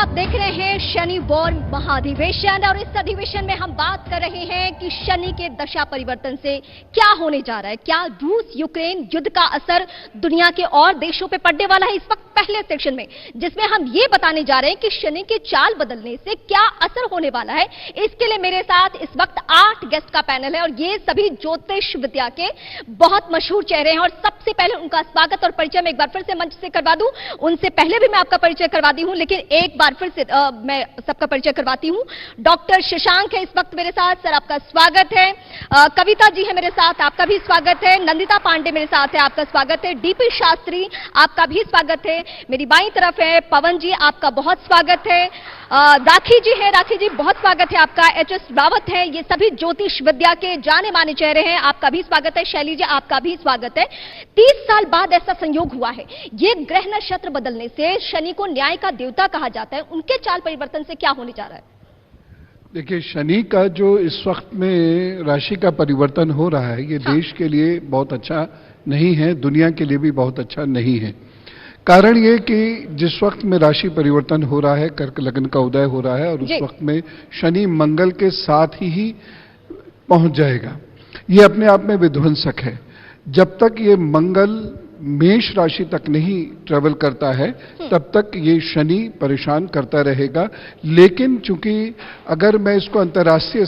आप देख रहे हैं शनि वॉर महाधिवेशन और इस अधिवेशन में हम बात कर रहे हैं कि शनि के दशा परिवर्तन से क्या होने जा रहा है। क्या रूस यूक्रेन युद्ध का असर दुनिया के और देशों पर पड़ने वाला है। इस वक्त पहले सेक्शन में जिसमें हम ये बताने जा रहे हैं कि शनि के चाल बदलने से क्या असर होने वाला है। इसके लिए मेरे साथ इस वक्त 8 गेस्ट का पैनल है और ये सभी ज्योतिष विद्या के बहुत मशहूर चेहरे हैं और सबसे पहले उनका स्वागत और परिचय मैं एक बार फिर से मंच से करवा दूं। उनसे पहले भी मैं आपका परिचय करवा दी हूं, लेकिन एक बार फिर से मैं सबका परिचय करवाती हूं। डॉक्टर शशांक है इस वक्त मेरे साथ, सर आपका स्वागत है। कविता जी है मेरे साथ, आपका भी स्वागत है। नंदिता पांडे मेरे साथ है, आपका स्वागत है। डीपी शास्त्री आपका भी स्वागत है। मेरी बाईं तरफ है पवन जी, आपका बहुत स्वागत है। राखी जी है, राखी जी बहुत स्वागत है आपका। एचएस रावत है, ये सभी ज्योतिष विद्या के जाने माने चेहरे हैं, आपका भी स्वागत है। शैली जी आपका भी स्वागत है। 30 साल बाद ऐसा संयोग हुआ है। ये ग्रह नक्षत्र बदलने से शनि को न्याय का देवता कहा जाता है, उनके चाल परिवर्तन से क्या होने जा रहा है। देखिए, शनि का जो इस वक्त में राशि का परिवर्तन हो रहा है ये देश के लिए बहुत अच्छा नहीं है, दुनिया के लिए भी बहुत अच्छा नहीं है। कारण ये कि जिस वक्त में राशि परिवर्तन हो रहा है, कर्क लग्न का उदय हो रहा है और उस वक्त में शनि मंगल के साथ ही पहुंच जाएगा। ये अपने आप में विध्वंसक है। जब तक ये मंगल मेष राशि तक नहीं ट्रेवल करता है तब तक ये शनि परेशान करता रहेगा। लेकिन चूंकि अगर मैं इसको अंतर्राष्ट्रीय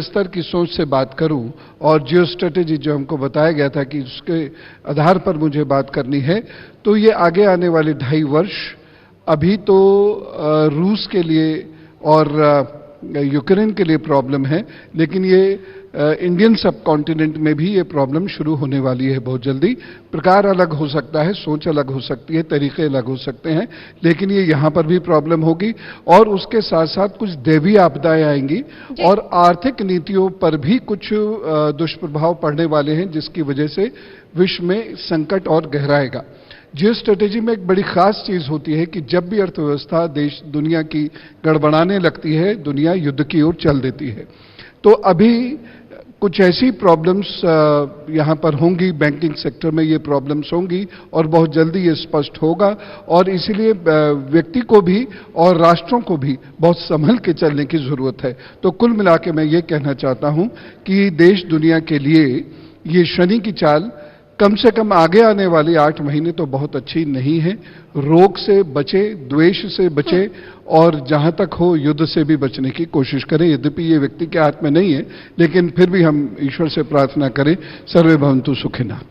स्तर की सोच से बात करूं और जियो स्ट्रेटेजी जो हमको बताया गया था कि उसके आधार पर मुझे बात करनी है, तो ये आगे आने वाले 2.5 वर्ष अभी तो रूस के लिए और यूक्रेन के लिए प्रॉब्लम है, लेकिन ये इंडियन सब कॉन्टिनेंट में भी ये प्रॉब्लम शुरू होने वाली है बहुत जल्दी। प्रकार अलग हो सकता है, सोच अलग हो सकती है, तरीके अलग हो सकते हैं, लेकिन ये यहाँ पर भी प्रॉब्लम होगी और उसके साथ साथ कुछ दैवीय आपदाएं आएंगी और आर्थिक नीतियों पर भी कुछ दुष्प्रभाव पड़ने वाले हैं, जिसकी वजह से विश्व में संकट और गहराएगा। जियो स्ट्रेटेजी में एक बड़ी खास चीज होती है कि जब भी अर्थव्यवस्था देश दुनिया की गड़बड़ाने लगती है, दुनिया युद्ध की ओर चल देती है। तो अभी कुछ ऐसी प्रॉब्लम्स यहाँ पर होंगी, बैंकिंग सेक्टर में ये प्रॉब्लम्स होंगी और बहुत जल्दी ये स्पष्ट होगा और इसीलिए व्यक्ति को भी और राष्ट्रों को भी बहुत संभल के चलने की जरूरत है। तो कुल मिला के मैं ये कहना चाहता हूँ कि देश दुनिया के लिए ये शनि की चाल कम से कम आगे आने वाले 8 महीने तो बहुत अच्छी नहीं है। रोग से बचे, द्वेष से बचे और जहां तक हो युद्ध से भी बचने की कोशिश करें। यद्यपि ये व्यक्ति के हाथ में नहीं है, लेकिन फिर भी हम ईश्वर से प्रार्थना करें, सर्वे भवन्तु सुखिनः।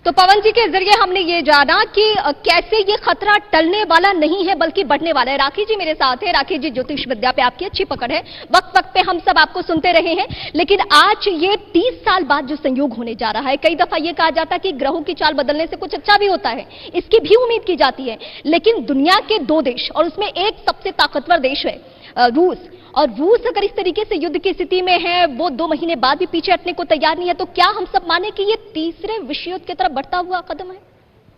तो पवन जी के जरिए हमने ये जाना कि कैसे ये खतरा टलने वाला नहीं है बल्कि बढ़ने वाला है। राखी जी मेरे साथ है। राखी जी, ज्योतिष विद्या पे आपकी अच्छी पकड़ है, वक्त वक्त पे हम सब आपको सुनते रहे हैं, लेकिन आज ये 30 साल बाद जो संयोग होने जा रहा है, कई दफा ये कहा जाता है कि ग्रहों की चाल बदलने से कुछ अच्छा भी होता है, इसकी भी उम्मीद की जाती है। लेकिन दुनिया के 2 देश और उसमें एक सबसे ताकतवर देश है रूस, और रूस अगर इस तरीके से युद्ध की स्थिति में है, वो 2 महीने बाद भी पीछे हटने को तैयार नहीं है, तो क्या हम सब माने कि ये तीसरे विश्व युद्ध की तरफ बढ़ता हुआ कदम है।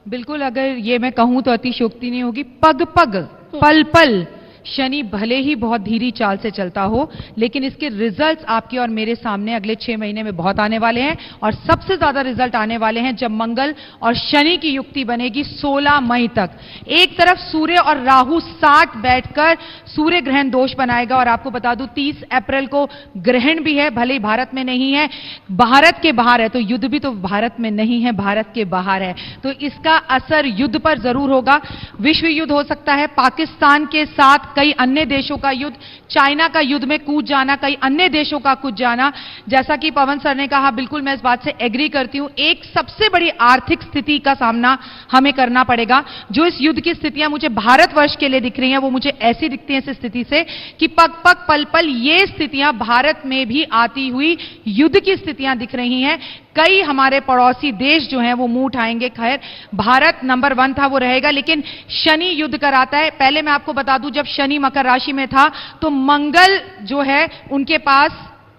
बिल्कुल, अगर ये मैं कहूं तो अतिशयोक्ति नहीं होगी। पग पग पल पल शनि भले ही बहुत धीरी चाल से चलता हो, लेकिन इसके रिजल्ट्स आपके और मेरे सामने अगले 6 महीने में बहुत आने वाले हैं और सबसे ज्यादा रिजल्ट आने वाले हैं जब मंगल और शनि की युक्ति बनेगी 16 मई तक। एक तरफ सूर्य और राहु साथ बैठकर सूर्य ग्रहण दोष बनाएगा और आपको बता दूं 30 अप्रैल को ग्रहण भी है, भले ही भारत में नहीं है, भारत के बाहर है, तो युद्ध भी तो भारत में नहीं है, भारत के बाहर है, तो इसका असर युद्ध पर जरूर होगा। विश्व युद्ध हो सकता है, पाकिस्तान के साथ कई अन्य देशों का युद्ध, चाइना का युद्ध में कूद जाना, कई अन्य देशों का कूद जाना। जैसा कि पवन सर ने कहा, बिल्कुल मैं इस बात से एग्री करती हूं। एक सबसे बड़ी आर्थिक स्थिति का सामना हमें करना पड़ेगा। जो इस युद्ध की स्थितियां मुझे भारतवर्ष के लिए दिख रही हैं, वो मुझे ऐसी दिखती हैं इस स्थिति से कि पग पग पल पल ये स्थितियां भारत में भी आती हुई युद्ध की स्थितियां दिख रही हैं। कई हमारे पड़ोसी देश जो हैं वो मुंह उठाएंगे। खैर, भारत नंबर 1 था, वो रहेगा, लेकिन शनि युद्ध कराता है। पहले मैं आपको बता दूं, जब शनि मकर राशि में था तो मंगल जो है उनके पास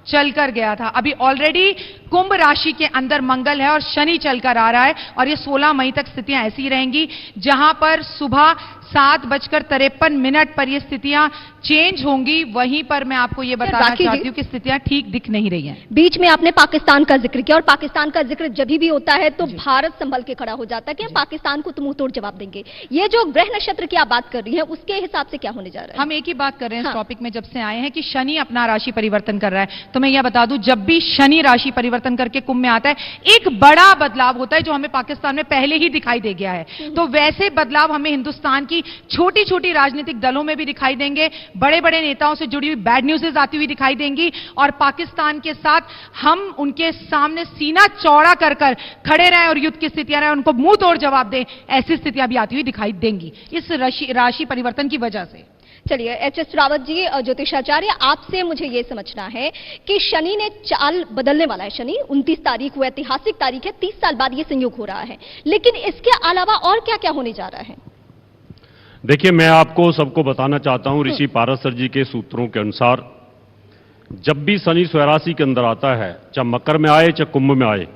चल कर गया था। अभी ऑलरेडी कुंभ राशि के अंदर मंगल है और शनि चलकर आ रहा है और ये 16 मई तक स्थितियां ऐसी रहेंगी, जहां पर सुबह 7:53 पर ये स्थितियां चेंज होंगी। वहीं पर मैं आपको ये बताना चाहती हूं कि स्थितियां ठीक दिख नहीं रही हैं। बीच में आपने पाकिस्तान का जिक्र किया और पाकिस्तान का जिक्र जब भी होता है तो भारत संभल के खड़ा हो जाता है कि हम पाकिस्तान को तो मुंह तोड़ जवाब देंगे। ये जो ग्रह नक्षत्र की आप बात कर रही हैं उसके हिसाब से क्या होने जा रहा है? हम एक ही बात कर रहे हैं इस टॉपिक में जब से आए हैं कि शनि अपना राशि परिवर्तन कर रहा है। तो मैं यह बता दूं, जब भी शनि राशि परिवर्तन करके कुंभ में आता है एक बड़ा बदलाव होता है जो हमें पाकिस्तान में पहले ही दिखाई दे गया है। तो वैसे बदलाव हमें हिंदुस्तान की छोटी छोटी राजनीतिक दलों में भी दिखाई देंगे, बड़े बड़े नेताओं से जुड़ी हुई बैड न्यूज़ आती हुई दिखाई देंगी और पाकिस्तान के साथ हम उनके सामने सीना चौड़ा कर कर खड़े रहें और युद्ध की स्थितियां रहें, उनको मुंह तोड़ जवाब दें, ऐसी स्थितियां भी आती हुई दिखाई देंगी इस राशि परिवर्तन की वजह से। चलिए एच.एस. रावत जी, ज्योतिषाचार्य, आपसे मुझे यह समझना है कि शनि ने चाल बदलने वाला है। शनि 29 तारीख वो ऐतिहासिक तारीख है, 30 साल बाद ये संयोग हो रहा है, लेकिन इसके अलावा और क्या क्या होने जा रहा है? देखिए, मैं आपको सबको बताना चाहता हूं, ऋषि पारसर जी के सूत्रों के अनुसार जब भी शनि स्वराशि के अंदर आता है, चाहे मकर में आए चाहे कुंभ में आए,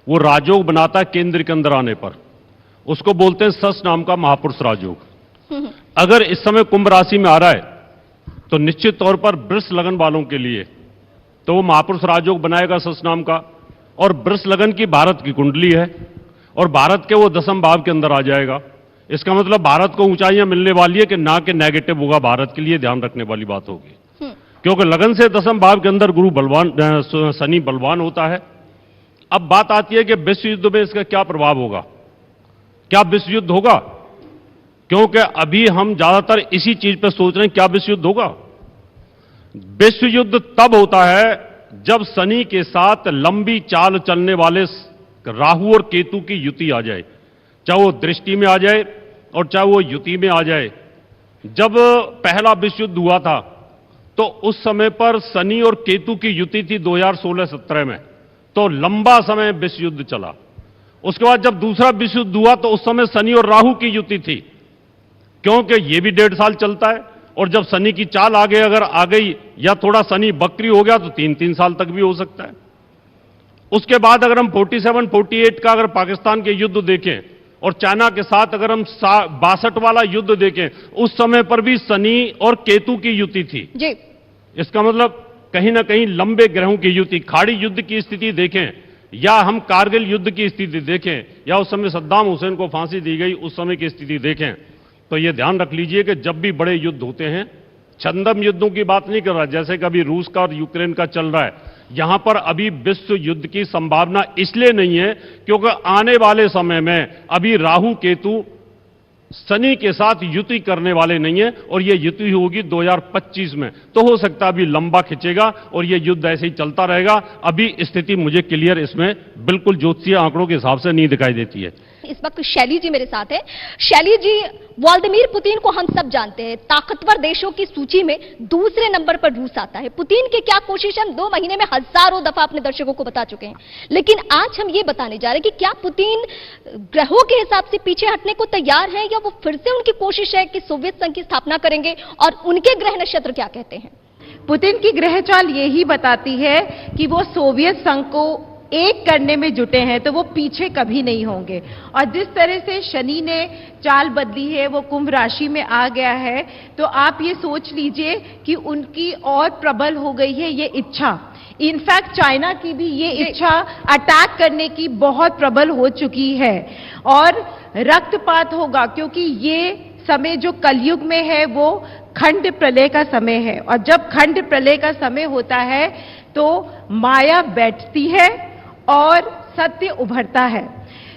वो राजयोग बनाता है केंद्र के अंदर आने पर। उसको बोलते हैं सस नाम का महापुरुष राजयोग। अगर इस समय कुंभ राशि में आ रहा है तो निश्चित तौर पर वृष लगन वालों के लिए तो वो महापुरुष राजयोग बनाएगा सस नाम का। और वृष लगन की भारत की कुंडली है और भारत के वो 10वें भाव के अंदर आ जाएगा। इसका मतलब भारत को ऊंचाइयां मिलने वाली है कि ना कि नेगेटिव होगा, भारत के लिए ध्यान रखने वाली बात होगी। क्योंकि लगन से 10वें भाव के अंदर गुरु बलवान, शनि बलवान होता है। अब बात आती है कि विश्व युद्ध में इसका क्या प्रभाव होगा, क्या विश्व युद्ध होगा? क्योंकि अभी हम ज्यादातर इसी चीज पर सोच रहे हैं, क्या विश्व युद्ध होगा? विश्व युद्ध तब होता है जब शनि के साथ लंबी चाल चलने वाले राहु और केतु की युति आ जाए, चाहे वो दृष्टि में आ जाए और चाहे वो युति में आ जाए। जब पहला विश्व युद्ध हुआ था तो उस समय पर शनि और केतु की युति थी 2016-17 में, तो लंबा समय विश्व युद्ध चला। उसके बाद जब दूसरा विश्व युद्ध हुआ तो उस समय शनि और राहु की युति थी, क्योंकि ये भी 1.5 साल चलता है और जब शनि की चाल आगे अगर आ गई या थोड़ा शनि बकरी हो गया तो 3-3 साल तक भी हो सकता है। उसके बाद अगर हम 47-48 का अगर पाकिस्तान के युद्ध देखें और चाइना के साथ अगर हम 62 वाला युद्ध देखें, उस समय पर भी शनि और केतु की युति थी जी। इसका मतलब कहीं ना कहीं लंबे ग्रहों की युति। खाड़ी युद्ध की स्थिति देखें या हम कारगिल युद्ध की स्थिति देखें या उस समय सद्दाम हुसैन को फांसी दी गई उस समय की स्थिति देखें, तो यह ध्यान रख लीजिए कि जब भी बड़े युद्ध होते हैं, छंदम युद्धों की बात नहीं कर रहा, जैसे कि अभी रूस का और यूक्रेन का चल रहा है, यहां पर अभी विश्व युद्ध की संभावना इसलिए नहीं है क्योंकि आने वाले समय में अभी राहु केतु शनि के साथ युति करने वाले नहीं है और यह युति होगी 2025 में। तो हो सकता है अभी लंबा खिंचेगा और यह युद्ध ऐसे ही चलता रहेगा। अभी स्थिति मुझे क्लियर इसमें बिल्कुल ज्योतिषीय आंकड़ों के हिसाब से नहीं दिखाई देती है। इस वक्त शैली जी मेरे साथ है। शैली जी, व्लादिमीर पुतिन को हम सब जानते हैं, ताकतवर देशों की सूची में दूसरे नंबर पर रूस आता है। पुतिन की क्या कोशिश, हम 2 महीने में हजारों दफा अपने दर्शकों को बता चुके हैं, लेकिन आज हम ये बताने जा रहे हैं कि क्या पुतिन ग्रहों के हिसाब से पीछे हटने को तैयार है या वो फिर से उनकी कोशिश है कि सोवियत संघ की स्थापना करेंगे, और उनके ग्रह नक्षत्र क्या कहते हैं? पुतिन की ग्रह चाल यही बताती है कि वो सोवियत संघ को एक करने में जुटे हैं, तो वो पीछे कभी नहीं होंगे। और जिस तरह से शनि ने चाल बदली है, वो कुंभ राशि में आ गया है, तो आप ये सोच लीजिए कि उनकी और प्रबल हो गई है ये इच्छा। इनफैक्ट चाइना की भी ये इच्छा अटैक करने की बहुत प्रबल हो चुकी है और रक्तपात होगा, क्योंकि ये समय जो कलयुग में है वो खंड प्रलय का समय है, और जब खंड प्रलय का समय होता है तो माया बैठती है और सत्य उभरता है।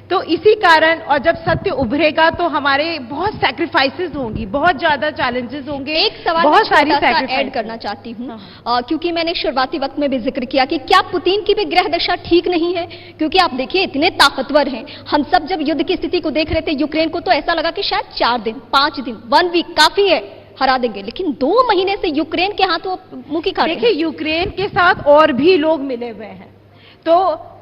तो इसी कारण, और जब सत्य उभरेगा तो हमारे बहुत सैक्रिफाइसेस होंगी, बहुत ज्यादा चैलेंजेस होंगे। एक सवाल बहुत सारी ऐड करना चाहती हूँ, क्योंकि मैंने शुरुआती वक्त में भी जिक्र किया कि क्या पुतिन की भी ग्रह दशा ठीक नहीं है? क्योंकि आप देखिए इतने ताकतवर हैं। हम सब जब युद्ध की स्थिति को देख रहे थे यूक्रेन को, तो ऐसा लगा कि शायद 4 दिन 5 दिन 1 वीक काफी है, हरा देंगे, लेकिन 2 महीने से यूक्रेन के हाथ वो मुखी खा रहे हैं। देखिए यूक्रेन के साथ और भी लोग मिले हुए हैं, तो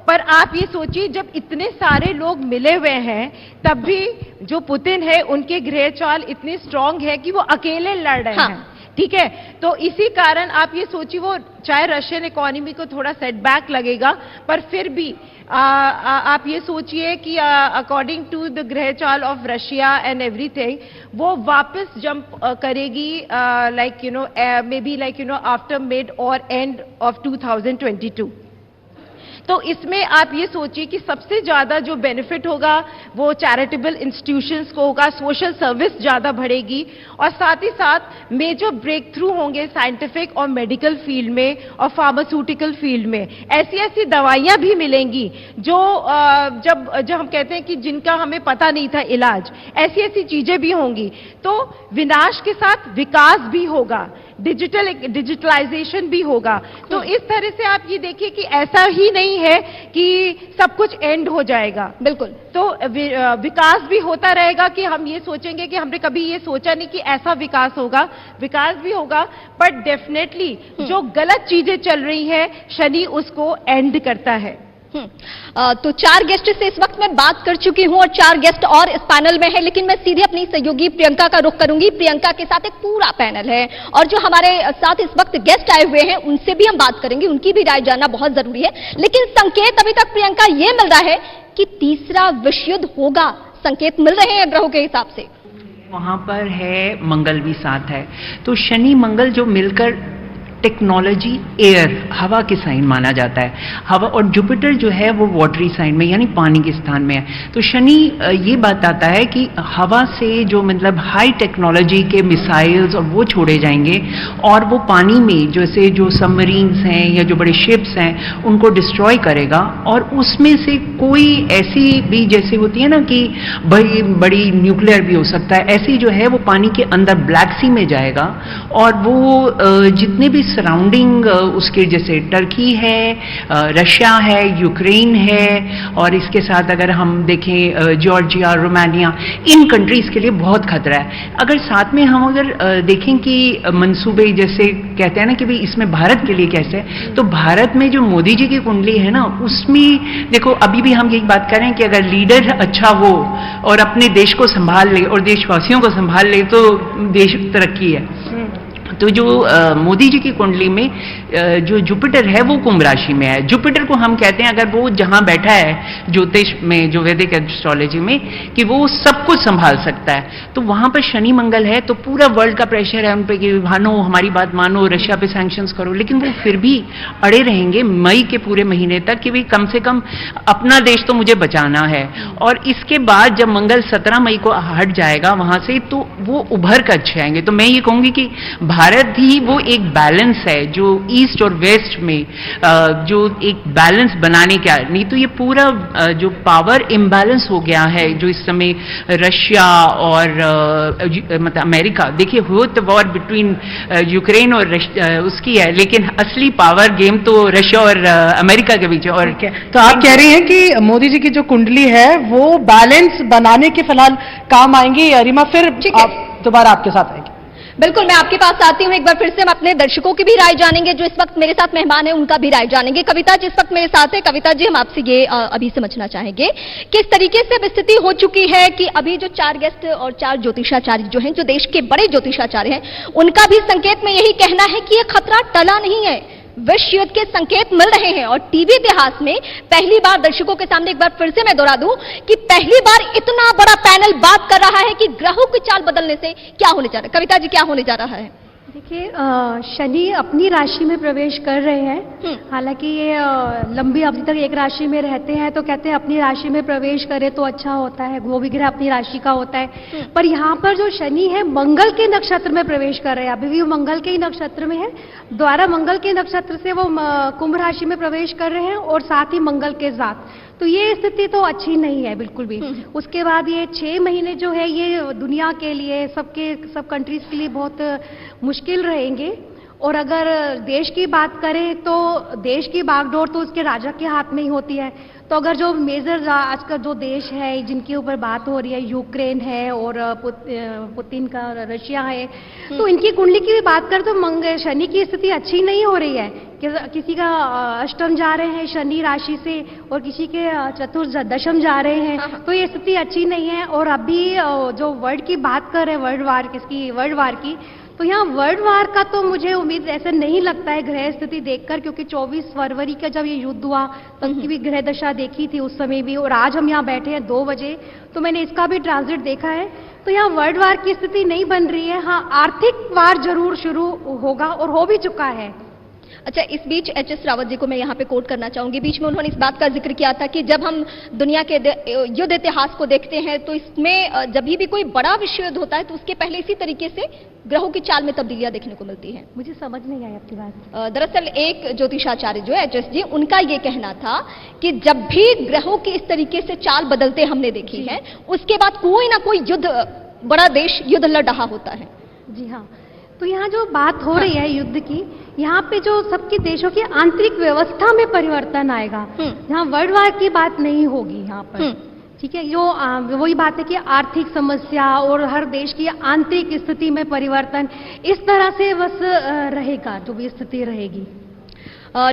पर आप ये सोचिए जब इतने सारे लोग मिले हुए हैं तब भी जो पुतिन है उनके ग्रह चाल इतनी स्ट्रांग है कि वो अकेले लड़ रहे हैं। ठीक है। तो इसी कारण आप ये सोचिए, वो चाहे रशियन इकोनॉमी को थोड़ा सेटबैक लगेगा, पर फिर भी आप ये सोचिए कि अकॉर्डिंग टू द ग्रह चाल ऑफ रशिया एंड एवरीथिंग, वो वापस जंप करेगी like may be like after mid और एंड ऑफ 2022। तो इसमें आप ये सोचिए कि सबसे ज्यादा जो बेनिफिट होगा वो चैरिटेबल इंस्टीट्यूशंस को होगा, सोशल सर्विस ज्यादा बढ़ेगी, और साथ ही साथ मेजर ब्रेक थ्रू होंगे साइंटिफिक और मेडिकल फील्ड में और फार्मास्यूटिकल फील्ड में। ऐसी ऐसी दवाइयां भी मिलेंगी जो जब हम कहते हैं कि जिनका हमें पता नहीं था इलाज, ऐसी ऐसी चीजें भी होंगी। तो विनाश के साथ विकास भी होगा, डिजिटलाइजेशन भी होगा। तो इस तरह से आप ये देखिए कि ऐसा ही नहीं है कि सब कुछ एंड हो जाएगा। बिल्कुल। तो विकास भी होता रहेगा कि हम ये सोचेंगे कि हमने कभी ये सोचा नहीं कि ऐसा विकास होगा, विकास भी होगा, बट डेफिनेटली जो गलत चीजें चल रही है शनि उसको एंड करता है। तो 4 गेस्ट से इस वक्त मैं बात कर चुकी हूं और 4 गेस्ट और इस पैनल में है, लेकिन मैं सीधे अपनी सहयोगी प्रियंका का रुख करूंगी। प्रियंका के साथ एक पूरा पैनल है और जो हमारे साथ इस वक्त गेस्ट आए हुए हैं उनसे भी हम बात करेंगे, उनकी भी राय जानना बहुत जरूरी है। लेकिन संकेत अभी तक प्रियंका ये मिल रहा है कि तीसरा विश्व युद्ध होगा, संकेत मिल रहे हैं ग्रहों के हिसाब से। वहां पर है, मंगल भी साथ है, तो शनि मंगल जो मिलकर टेक्नोलॉजी, एयर, हवा के साइन माना जाता है। हवा, और जुपिटर जो है वो वाटरी साइन में यानी पानी के स्थान में है। तो शनि ये बताता है कि हवा से जो मतलब हाई टेक्नोलॉजी के मिसाइल्स और वो छोड़े जाएंगे और वो पानी में जैसे जो सबमरीन्स हैं या जो बड़े शिप्स हैं उनको डिस्ट्रॉय करेगा, और उसमें से कोई ऐसी भी जैसे होती है ना कि बड़ी बड़ी न्यूक्लियर भी हो सकता है, ऐसी जो है वो पानी के अंदर ब्लैक सी में जाएगा, और वो जितने भी सराउंडिंग उसके जैसे टर्की है, रशिया है, यूक्रेन है, और इसके साथ अगर हम देखें जॉर्जिया, रोमानिया, इन कंट्रीज के लिए बहुत खतरा है। अगर साथ में हम अगर देखें कि मंसूबे जैसे कहते हैं ना कि भाई इसमें भारत के लिए कैसे है, तो भारत में जो मोदी जी की कुंडली है ना उसमें देखो अभी भी हम यही बात कर रहे हैं कि अगर लीडर अच्छा हो और अपने देश को संभाल ले और देशवासियों को संभाल ले तो देश तरक्की है। तो जो मोदी जी की कुंडली में जो जुपिटर है वो कुंभ राशि में है। जुपिटर को हम कहते हैं अगर वो जहां बैठा है ज्योतिष में, जो वैदिक एस्ट्रोलॉजी में, कि वो सब कुछ संभाल सकता है, तो वहां पर शनि मंगल है, तो पूरा वर्ल्ड का प्रेशर है उन पे कि मानो, हमारी बात मानो, रशिया पे सैंक्शंस करो, लेकिन वो फिर भी अड़े रहेंगे मई के पूरे महीने तक कि भाई कम से कम अपना देश तो मुझे बचाना है। और इसके बाद जब मंगल 17 मई को हट जाएगा वहां से, तो वो उभर कर अच्छे आएंगे। तो मैं ये कहूंगी कि भारत ही वो एक बैलेंस है जो ईस्ट और वेस्ट में जो एक बैलेंस बनाने का, नहीं तो ये पूरा जो पावर इम्बैलेंस हो गया है जो इस समय रशिया और मतलब अमेरिका, देखिए हो तो वॉर बिटवीन यूक्रेन और उसकी है, लेकिन असली पावर गेम तो रशिया और अमेरिका के बीच है। और तो आप कह रही हैं कि मोदी जी की जो कुंडली है वो बैलेंस बनाने के फिलहाल काम आएंगी। अरिमा, फिर दोबारा आपके साथ आएंगे। बिल्कुल, मैं आपके पास आती हूं। एक बार फिर से हम अपने दर्शकों की भी राय जानेंगे, जो इस वक्त मेरे साथ मेहमान है उनका भी राय जानेंगे। कविता जी इस वक्त मेरे साथ है। कविता जी, हम आपसे ये अभी समझना चाहेंगे किस तरीके से अब स्थिति हो चुकी है कि अभी जो 4 गेस्ट और 4 ज्योतिषाचार्य जो हैं, जो देश के बड़े ज्योतिषाचार्य हैं, उनका भी संकेत में यही कहना है कि यह खतरा टला नहीं है, विश्व युद्ध के संकेत मिल रहे हैं। और टीवी इतिहास में पहली बार, दर्शकों के सामने एक बार फिर से मैं दोहरा दूं कि पहली बार इतना बड़ा पैनल बात कर रहा है कि ग्रहों की चाल बदलने से क्या होने जा रहा है। कविता जी, क्या होने जा रहा है? देखिए, शनि अपनी राशि में प्रवेश कर रहे हैं। हालांकि ये लंबी अवधि तक एक राशि में रहते हैं, तो कहते हैं अपनी राशि में प्रवेश करे तो अच्छा होता है, वो भी ग्रह अपनी राशि का होता है। पर यहाँ पर जो शनि है मंगल के नक्षत्र में प्रवेश कर रहे हैं, अभी भी वो मंगल के ही नक्षत्र में है, द्वारा मंगल के नक्षत्र से वो कुंभ राशि में प्रवेश कर रहे हैं और साथ ही मंगल के साथ। तो ये स्थिति तो अच्छी नहीं है बिल्कुल भी। उसके बाद ये 6 महीने जो है ये दुनिया के लिए, सब कंट्रीज के लिए बहुत मुश्किल रहेंगे। और अगर देश की बात करें तो देश की बागडोर तो उसके राजा के हाथ में ही होती है। तो अगर जो मेजर आज का जो देश है जिनके ऊपर बात हो रही है, यूक्रेन है और पुतिन का रशिया है, तो इनकी कुंडली की भी बात करें तो शनि की स्थिति अच्छी नहीं हो रही है, किसी का अष्टम जा रहे हैं शनि राशि से और किसी के चतुर्थ दशम जा रहे हैं, तो ये स्थिति अच्छी नहीं है। और अभी जो वर्ल्ड की बात कर रहे हैं, वर्ल्ड वार की, तो यहाँ वर्ल्ड वार का तो मुझे उम्मीद ऐसा नहीं लगता है ग्रह स्थिति देखकर, क्योंकि 24 फरवरी का जब ये युद्ध हुआ तब की भी ग्रह दशा देखी थी उस समय भी, और आज हम यहाँ बैठे हैं 2 बजे, तो मैंने इसका भी ट्रांजिट देखा है। तो यहाँ वर्ल्ड वार की स्थिति नहीं बन रही है। हाँ, आर्थिक वार जरूर शुरू होगा और हो भी चुका है। अच्छा, इस बीच एच.एस. रावत जी को मैं यहाँ पे कोट करना चाहूंगी। बीच में उन्होंने इस बात का जिक्र किया था कि जब हम दुनिया के युद्ध इतिहास को देखते हैं तो इसमें जब भी कोई बड़ा विश्व युद्ध होता है तो उसके पहले इसी तरीके से ग्रहों की चाल में तब्दीलियां देखने को मिलती हैं। मुझे समझ नहीं आई आपकी बात। दरअसल एक ज्योतिषाचार्य जो है एच.एस. जी, उनका ये कहना था कि जब भी ग्रहों की इस तरीके से चाल बदलते हमने देखी है, उसके बाद कोई ना कोई युद्ध, बड़ा देश युद्ध लड़ रहा होता है। जी हाँ, तो यहाँ जो बात हो रही है युद्ध की, यहाँ पे जो सबके देशों की आंतरिक व्यवस्था में परिवर्तन आएगा, यहाँ वर्ल्ड वार की बात नहीं होगी यहाँ पर। ठीक है, जो वही बात है कि आर्थिक समस्या और हर देश की आंतरिक स्थिति में परिवर्तन, इस तरह से बस रहेगा जो भी स्थिति रहेगी।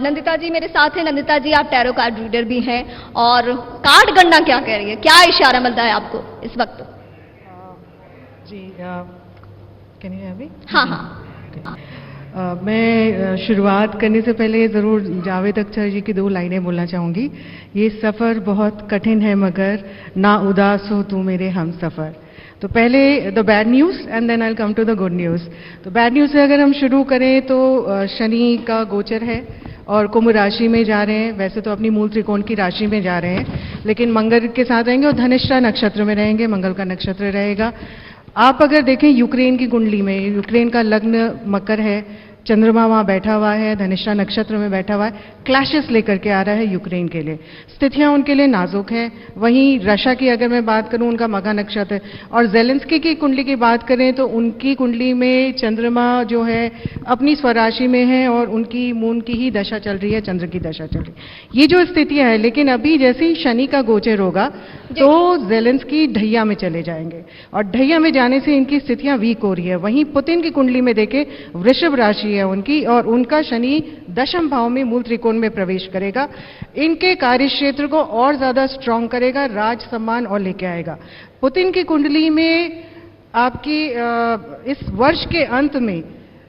नंदिता जी मेरे साथ हैं। नंदिता जी, आप टैरो कार्ड रीडर भी हैं, और कार्ड गणना क्या कह रही है, क्या इशारा मिलता है आपको इस वक्त? जी, कैन यू हियर मी? हाँ हाँ। मैं शुरुआत करने से पहले ज़रूर जावेद अख्तर जी की 2 लाइनें बोलना चाहूँगी। ये सफ़र बहुत कठिन है मगर ना उदास हो तू मेरे हम सफ़र। तो पहले the bad news and then I will come to the good news. तो बैड न्यूज़ से अगर हम शुरू करें तो शनि का गोचर है और कुंभ राशि में जा रहे हैं। वैसे तो अपनी मूल त्रिकोण की राशि में जा रहे हैं, लेकिन मंगल के साथ रहेंगे और धनिष्ठा नक्षत्र में रहेंगे, मंगल का नक्षत्र रहेगा। आप अगर देखें यूक्रेन की कुंडली में, यूक्रेन का लग्न मकर है, चंद्रमा वहां बैठा हुआ है, धनिष्ठा नक्षत्र में बैठा हुआ है, क्लैशेस लेकर के आ रहा है यूक्रेन के लिए। स्थितियां उनके लिए नाजुक हैं। वहीं रशिया की अगर मैं बात करूं, उनका मघा नक्षत्र है। और जेलेंस्की की कुंडली की बात करें तो उनकी कुंडली में चंद्रमा जो है अपनी स्वराशि में है और उनकी मून की ही दशा चल रही है, चंद्र की दशा चल रही है। ये जो स्थितियां है, लेकिन अभी जैसे ही शनि का गोचर होगा तो जेलेंस्की ढैया में चले जाएंगे और ढैया में जाने से इनकी स्थितियां वीक हो रही है। वहीं पुतिन की कुंडली में देखें, वृषभ राशि है उनकी और उनका शनि दशम भाव में मूल त्रिकोण में प्रवेश करेगा। इनके कार्य क्षेत्र को और ज्यादा स्ट्रांग करेगा, राज सम्मान और लेके आएगा। पुतिन की कुंडली में आपकी इस वर्ष के अंत में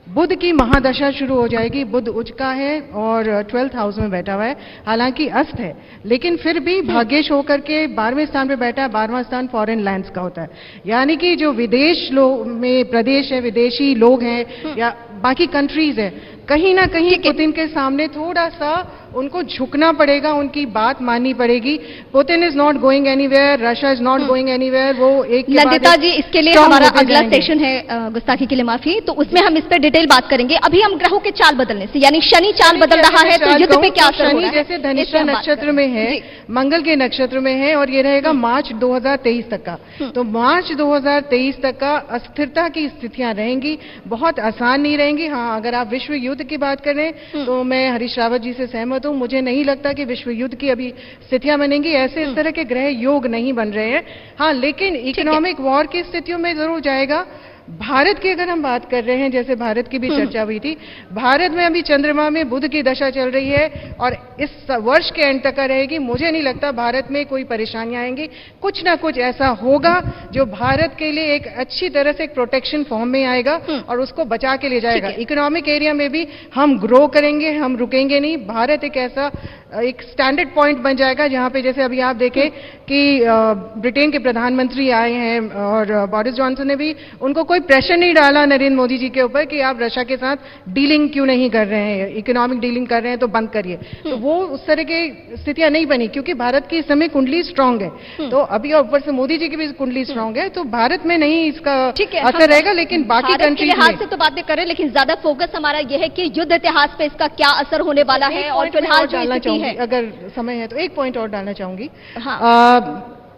बुध की महादशा शुरू हो जाएगी। बुध उच्च का है और 12th हाउस में बैठा हुआ है, हालांकि अस्त है, लेकिन फिर भी भाग्येश होकर के 12वें स्थान पे बैठा है। 12वां स्थान फॉरेन लैंड्स का होता है, यानी कि जो विदेश में प्रदेश है, विदेशी लोग हैं या बाकी कंट्रीज है, कहीं ना कहीं पुतिन के सामने थोड़ा सा उनको झुकना पड़ेगा, उनकी बात माननी पड़ेगी। Putin is not going anywhere, Russia is not going anywhere. वो एक नंदिता जी, इसके लिए हमारा अगला सेशन है, गुस्ताखी के लिए माफी, तो उसमें हम इस पर डिटेल बात करेंगे। अभी हम ग्रहों के चाल बदलने से, यानी शनि चाल बदल रहा है तो युद्ध पे क्या असर हो रहा है? जैसे धनिष्ठा नक्षत्र में है, मंगल के नक्षत्र में है और ये रहेगा मार्च 2023 तक का। तो मार्च 2023 तक का अस्थिरता की स्थितियां रहेंगी, बहुत आसान नहीं रहेंगी। हाँ, अगर आप विश्व युद्ध की बात करें तो मैं हरीश रावत जी से सहमत हूं। मुझे नहीं लगता कि विश्व युद्ध की अभी स्थितियां बनेंगी, ऐसे इस तरह के ग्रह योग नहीं बन रहे हैं। हाँ, लेकिन इकोनॉमिक वॉर की स्थितियों में जरूर जाएगा। भारत की अगर हम बात कर रहे हैं, जैसे भारत की भी चर्चा हुई थी, भारत में अभी चंद्रमा में बुध की दशा चल रही है और इस वर्ष के एंड तक रहेगी। मुझे नहीं लगता भारत में कोई परेशानियां आएंगी। कुछ ना कुछ ऐसा होगा जो भारत के लिए एक अच्छी तरह से एक प्रोटेक्शन फॉर्म में आएगा और उसको बचा के ले जाएगा। इकोनॉमिक एरिया में भी हम ग्रो करेंगे, हम रुकेंगे नहीं। भारत एक ऐसा एक स्टैंडर्ड पॉइंट बन जाएगा जहां पे जैसे अभी आप देखें कि ब्रिटेन के प्रधानमंत्री आए हैं और बोरिस जॉनसन ने भी उनको कोई प्रेशर नहीं डाला नरेंद्र मोदी जी के ऊपर कि आप रशिया के साथ डीलिंग क्यों नहीं कर रहे हैं, इकोनॉमिक डीलिंग कर रहे हैं तो बंद करिए। तो वो उस तरह की स्थितियां नहीं बनी क्योंकि भारत की इस समय कुंडली स्ट्रांग है। तो अभी ऊपर से मोदी जी की भी कुंडली स्ट्रांग है, तो भारत में नहीं इसका असर रहेगा, लेकिन बाकी कंट्री के लिहाज से तो बातें करें, लेकिन ज्यादा फोकस हमारा यह है कि युद्ध इतिहास पे इसका क्या असर होने वाला है। और फिलहाल जो स्थिति है, अगर समय है तो एक पॉइंट और डालना चाहूंगी।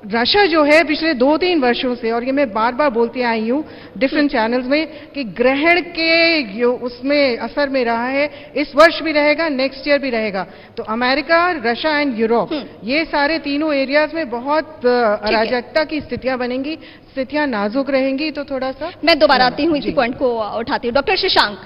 रशिया जो है पिछले 2-3 वर्षों से, और ये मैं बार बार बोलती आई हूँ डिफरेंट चैनल्स में, कि ग्रहण के उसमें असर में रहा है, इस वर्ष भी रहेगा, नेक्स्ट ईयर भी रहेगा। तो अमेरिका, रशिया एंड यूरोप, ये सारे तीनों एरियाज में बहुत अराजकता की स्थितियां बनेंगी, स्थितियां नाजुक रहेंगी। तो थोड़ा सा मैं दोबारा आती हूँ, इसी पॉइंट को उठाती हूँ। डॉक्टर शशांक,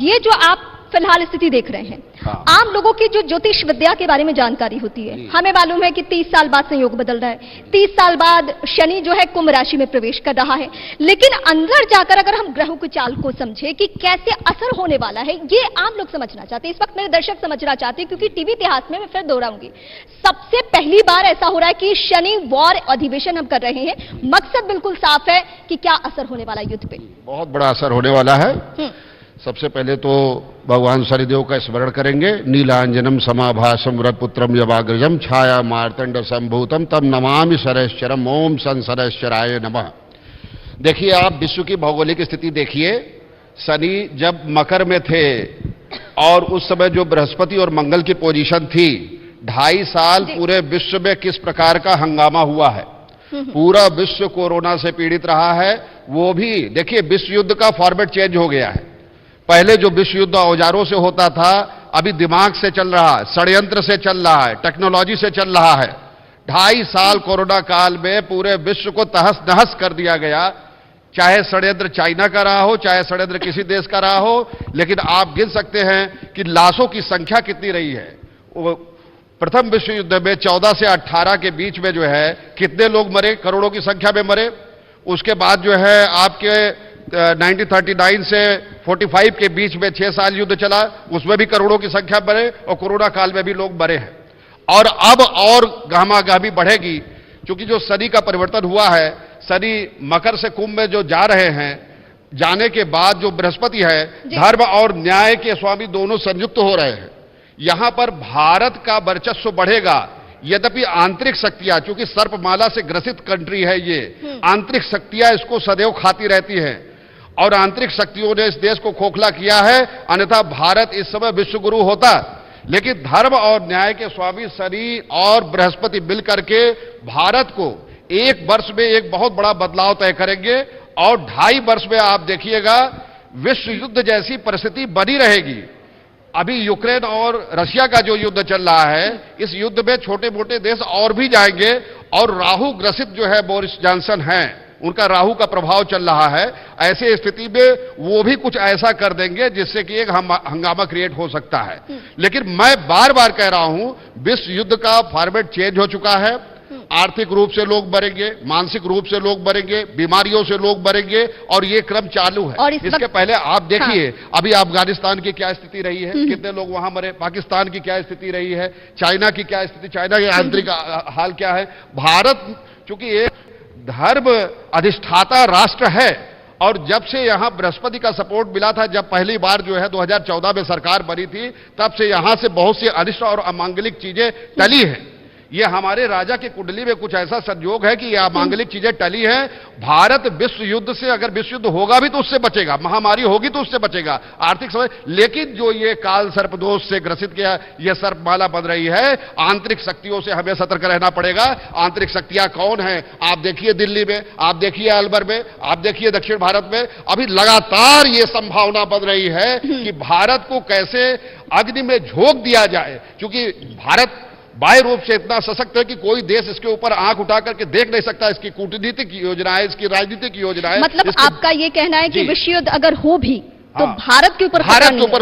ये जो आप फिलहाल स्थिति देख रहे हैं, हाँ। आम लोगों की जो ज्योतिष विद्या के बारे में जानकारी होती है, हमें मालूम है कि 30 साल बाद संयोग बदल रहा है, 30 साल बाद शनि जो है कुंभ राशि में प्रवेश कर रहा है। लेकिन अंदर जाकर अगर हम ग्रहों की चाल को समझे कि कैसे असर होने वाला है, ये आम लोग समझना चाहते हैं। इस वक्त मेरे दर्शक समझना चाहते हैं, क्योंकि टीवी इतिहास में मैं फिर दोहराऊंगी, सबसे पहली बार ऐसा हो रहा है कि शनि वॉर अधिवेशन हम कर रहे हैं। मकसद बिल्कुल साफ है कि क्या असर होने वाला युद्ध पे। बहुत बड़ा असर होने वाला है। सबसे पहले तो भगवान शनिदेव का स्मरण करेंगे। नीलांजनम समाभासम रथपुत्रम यवाग्रजम छाया मार्तंड संभूतम तम नमामि शरैश्चरम ओम सन शरैश्चराय नमः। देखिए, आप विश्व की भौगोलिक स्थिति देखिए। शनि जब मकर में थे और उस समय जो बृहस्पति और मंगल की पोजीशन थी, 2.5 साल पूरे विश्व में किस प्रकार का हंगामा हुआ है। पूरा विश्व कोरोना से पीड़ित रहा है। वो भी देखिए, विश्व युद्ध का फॉर्मेट चेंज हो गया है। पहले जो विश्व युद्ध औजारों से होता था, अभी दिमाग से चल रहा है, षड्यंत्र से चल रहा है, टेक्नोलॉजी से चल रहा है। 2.5 साल कोरोना काल में पूरे विश्व को तहस नहस कर दिया गया। चाहे षड्यंत्र चाइना का रहा हो, चाहे षड्यंत्र किसी देश का रहा हो, लेकिन आप गिन सकते हैं कि लाशों की संख्या कितनी रही है। वो प्रथम विश्व युद्ध में 14 से 18 के बीच में जो है कितने लोग मरे, करोड़ों की संख्या में मरे। उसके बाद जो है आपके 1939 से 45 के बीच में 6 साल युद्ध चला, उसमें भी करोड़ों की संख्या मरे और कोरोना काल में भी लोग मरे हैं। और अब और गहमागहमी बढ़ेगी, क्योंकि जो शनि का परिवर्तन हुआ है, शनि मकर से कुंभ में जो जा रहे हैं, जाने के बाद जो बृहस्पति है, धर्म और न्याय के स्वामी दोनों संयुक्त हो रहे हैं। यहां पर भारत का वर्चस्व बढ़ेगा। यद्यपि आंतरिक शक्तियां, चूंकि सर्पमाला से ग्रसित कंट्री है ये, आंतरिक शक्तियां इसको सदैव खाती रहती हैं और आंतरिक शक्तियों ने इस देश को खोखला किया है। अन्यथा भारत इस समय विश्व गुरु होता। लेकिन धर्म और न्याय के स्वामी शनि और बृहस्पति मिलकर के भारत को 1 वर्ष में एक बहुत बड़ा बदलाव तय करेंगे और 2.5 वर्ष में आप देखिएगा विश्व युद्ध जैसी परिस्थिति बनी रहेगी। अभी यूक्रेन और रशिया का जो युद्ध चल रहा है, इस युद्ध में छोटे मोटे देश और भी जाएंगे और राहु ग्रसित जो है बोरिस जॉनसन हैं, उनका राहु का प्रभाव चल रहा है। ऐसे स्थिति में वो भी कुछ ऐसा कर देंगे जिससे कि एक हंगामा क्रिएट हो सकता है। लेकिन मैं बार बार कह रहा हूं, विश्व युद्ध का फॉर्मेट चेंज हो चुका है। आर्थिक रूप से लोग मरेंगे, मानसिक रूप से लोग मरेंगे, बीमारियों से लोग मरेंगे और ये क्रम चालू है। और इसके पहले आप देखिए, अभी अफगानिस्तान की क्या स्थिति रही है, कितने लोग वहां मरे। पाकिस्तान की क्या स्थिति रही है, चाइना की क्या स्थिति, चाइना के आंतरिक हाल क्या है। भारत चूंकि एक धर्म अधिष्ठाता राष्ट्र है और जब से यहां बृहस्पति का सपोर्ट मिला था, जब पहली बार जो है 2014 में सरकार बनी थी, तब से यहां से बहुत सी अनिष्ट और अमांगलिक चीजें टली हैं। ये हमारे राजा की कुंडली में कुछ ऐसा संयोग है कि ये अमांगलिक चीजें टली हैं। भारत विश्व युद्ध से, अगर विश्व युद्ध होगा भी तो उससे बचेगा, महामारी होगी तो उससे बचेगा, आर्थिक समय। लेकिन जो ये काल सर्पदोष से ग्रसित किया, ये सर्पमाला बन रही है, आंतरिक शक्तियों से हमें सतर्क रहना पड़ेगा। आंतरिक शक्तियां कौन है? आप देखिए दिल्ली में, आप देखिए अलवर में, आप देखिए दक्षिण भारत में। अभी लगातार ये संभावना बन रही है कि भारत को कैसे अग्नि में झोंक दिया जाए, क्योंकि भारत बाह्य रूप से इतना सशक्त है कि कोई देश इसके ऊपर आंख उठा करके देख नहीं सकता। इसकी कूटनीतिक योजना है, इसकी राजनीतिक योजना है। मतलब आपका ये कहना है कि विश्व युद्ध अगर हो भी तो भारत के ऊपर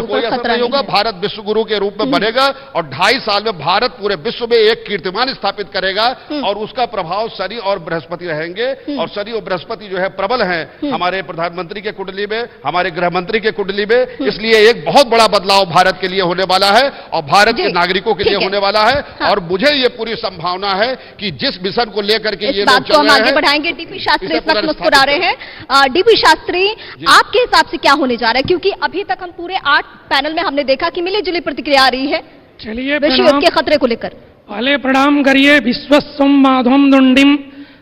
कोई असर नहीं होगा। भारत विश्व गुरु के रूप में बनेगा और 2.5 साल में भारत पूरे विश्व में एक कीर्तिमान स्थापित करेगा और उसका प्रभाव शनि और बृहस्पति रहेंगे। और शनि और बृहस्पति जो है प्रबल हैं हमारे प्रधानमंत्री के कुंडली में, हमारे गृह मंत्री के कुंडली में। इसलिए एक बहुत बड़ा बदलाव भारत के लिए होने वाला है और भारत के नागरिकों के लिए होने वाला है। और मुझे ये पूरी संभावना है कि जिस मिशन को लेकर के ये लोग चल रहे हैं, बढ़ाएंगे। डीपी शास्त्री इस वक्त मुस्कुरा रहे हैं। डीपी शास्त्री, आपके हिसाब से क्या होने जा रहा है? क्योंकि अभी तक हम पूरे 8 पैनल में हमने देखा कि मिली जुली प्रतिक्रिया आ रही है चलिए विश्व युद्ध के खतरे को लेकर। पहले प्रणाम करिए। विश्वस्वम माधवम दुंडिम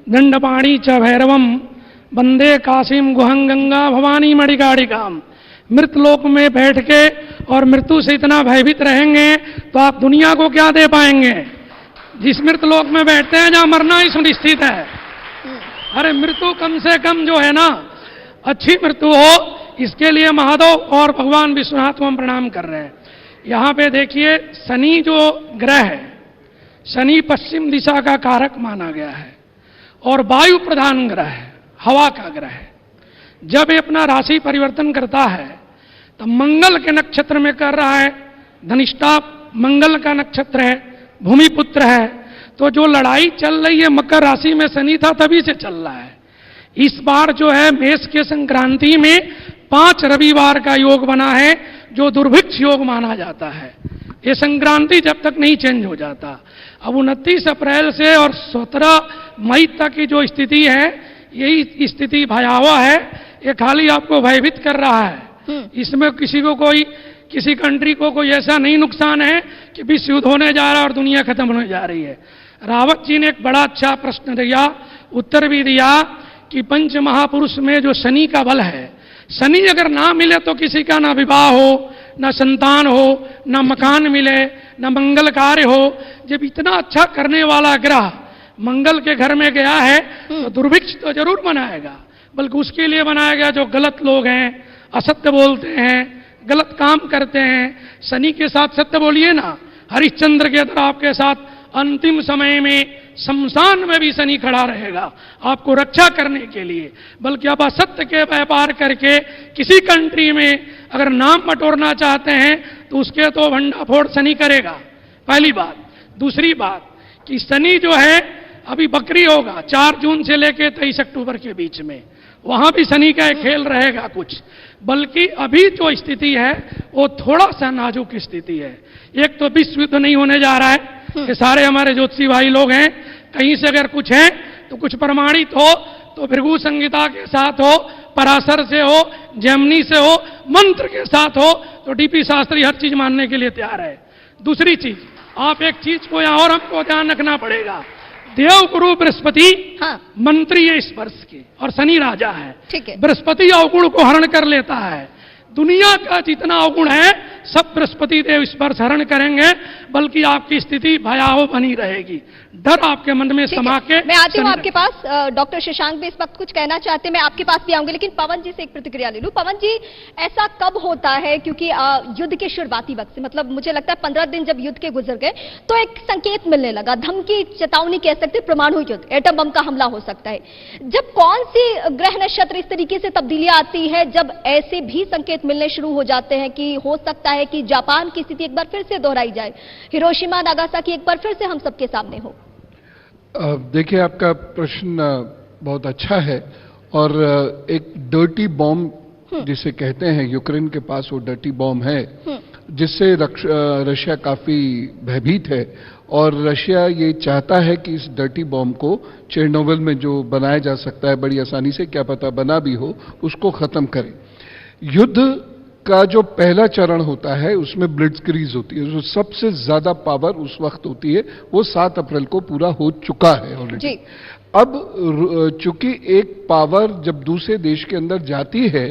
दंडपाणी च भैरवम वंदे काशीम गुहं गंगा भवानी मणिकारिकाम। मृतलोक में बैठ के और मृत्यु से इतना भयभीत रहेंगे तो आप दुनिया को क्या दे पाएंगे। जिस मृतलोक में बैठते हैं जहां मरना ही सुनिश्चित है। अरे मृत्यु कम से कम जो है ना, अच्छी मृत्यु हो, इसके लिए महादेव और भगवान विश्वनाथ को हम प्रणाम कर रहे हैं। यहां पे देखिए, शनि जो ग्रह है, शनि पश्चिम दिशा का कारक माना गया है और वायु प्रधान ग्रह है, हवा का ग्रह है। जब ये अपना राशि परिवर्तन करता है तो मंगल के नक्षत्र में कर रहा है, धनिष्ठा मंगल का नक्षत्र है, भूमिपुत्र है, तो जो लड़ाई चल रही है मकर राशि में शनि था तभी से चल रहा है। इस बार जो है मेष के संक्रांति में 5 रविवार का योग बना है जो दुर्भिक्ष योग माना जाता है। ये संक्रांति जब तक नहीं चेंज हो जाता। अब 29 अप्रैल से और 17 मई तक की जो स्थिति है, यही स्थिति भयावह है। ये खाली आपको भयभीत कर रहा है। इसमें किसी कंट्री को कोई ऐसा नहीं नुकसान है कि विश्व युद्ध होने जा रहा है और दुनिया खत्म होने जा रही है। रावत जी ने एक बड़ा अच्छा प्रश्न दिया, उत्तर भी दिया कि पंच महापुरुष में जो शनि का बल है, शनि अगर ना मिले तो किसी का ना विवाह हो, ना संतान हो, ना मकान मिले, ना मंगल कार्य हो। जब इतना अच्छा करने वाला ग्रह मंगल के घर में गया है तो दुर्भिक्ष तो जरूर बनाएगा, बल्कि उसके लिए बनाया गया जो गलत लोग हैं, असत्य बोलते हैं, गलत काम करते हैं। शनि के साथ सत्य बोलिए ना। हरिश्चंद्र के तरह आपके साथ अंतिम समय में शमशान में भी शनि खड़ा रहेगा आपको रक्षा करने के लिए। बल्कि आप असत्य के व्यापार करके किसी कंट्री में अगर नाम बटोरना चाहते हैं तो उसके तो भंडाफोड़ शनि करेगा, पहली बात। दूसरी बात कि शनि जो है अभी बकरी होगा 4 जून से लेकर 23 अक्टूबर के बीच में, वहां भी शनि का एक खेल रहेगा कुछ। बल्कि अभी जो स्थिति है वो थोड़ा सा नाजुक स्थिति है। एक तो विश्व युद्ध नहीं होने जा रहा है, ये सारे हमारे ज्योतिषी भाई लोग हैं, कहीं से अगर कुछ है तो कुछ प्रमाणित हो तो भृगु संहिता के साथ हो, पराशर से हो, जैमिनी से हो, मंत्र के साथ हो, तो डीपी शास्त्री हर चीज मानने के लिए तैयार है। दूसरी चीज, आप एक चीज को यहां और हमको ध्यान रखना पड़ेगा, देव गुरु बृहस्पति मंत्री है इस वर्ष के और शनि राजा है। ठीक है। बृहस्पति अवगुण को हरण कर लेता है। दुनिया का जितना अवगुण है सब बृहस्पति देव इस पर हरण करेंगे, बल्कि आपकी स्थिति भयावह बनी रहेगी। डर आपके मन में समा के। मैं आती हूँ आपके पास। डॉक्टर शशांक भी इस वक्त कुछ कहना चाहते हैं, मैं आपके पास भी आऊंगी, लेकिन पवन जी से एक प्रतिक्रिया ले लूं। पवन जी, ऐसा कब होता है, क्योंकि युद्ध के शुरुआती वक्त से, मतलब मुझे लगता है 15 दिन जब युद्ध के गुजर गए तो एक संकेत मिलने लगा, धमकी चेतावनी कह सकते, परमाणु युद्ध, एटम बम का हमला हो सकता है। जब कौन सी ग्रह नक्षत्र इस तरीके से तब्दीलियां आती है जब ऐसे भी संकेत मिलने शुरू हो जाते हैं कि हो सकता है कि जापान की स्थिति एक बार फिर से दोहराई जाए, हिरोशिमा नागासाकी एक बार फिर से हम सबके सामने हो? देखिए, आपका प्रश्न बहुत अच्छा है और एक डर्टी बॉम्ब जिसे कहते हैं, यूक्रेन के पास वो डर्टी बॉम्ब है जिससे रशिया काफी भयभीत है और रशिया ये चाहता है कि इस डर्टी बॉम्ब को चेरनोबिल में जो बनाया जा सकता है बड़ी आसानी से, क्या पता बना भी हो, उसको खत्म करे। युद्ध का जो पहला चरण होता है उसमें ब्लिट्जक्रीज होती है, जो सबसे ज्यादा पावर उस वक्त होती है, वो 7 अप्रैल को पूरा हो चुका है ऑलरेडी। अब चूंकि एक पावर जब दूसरे देश के अंदर जाती है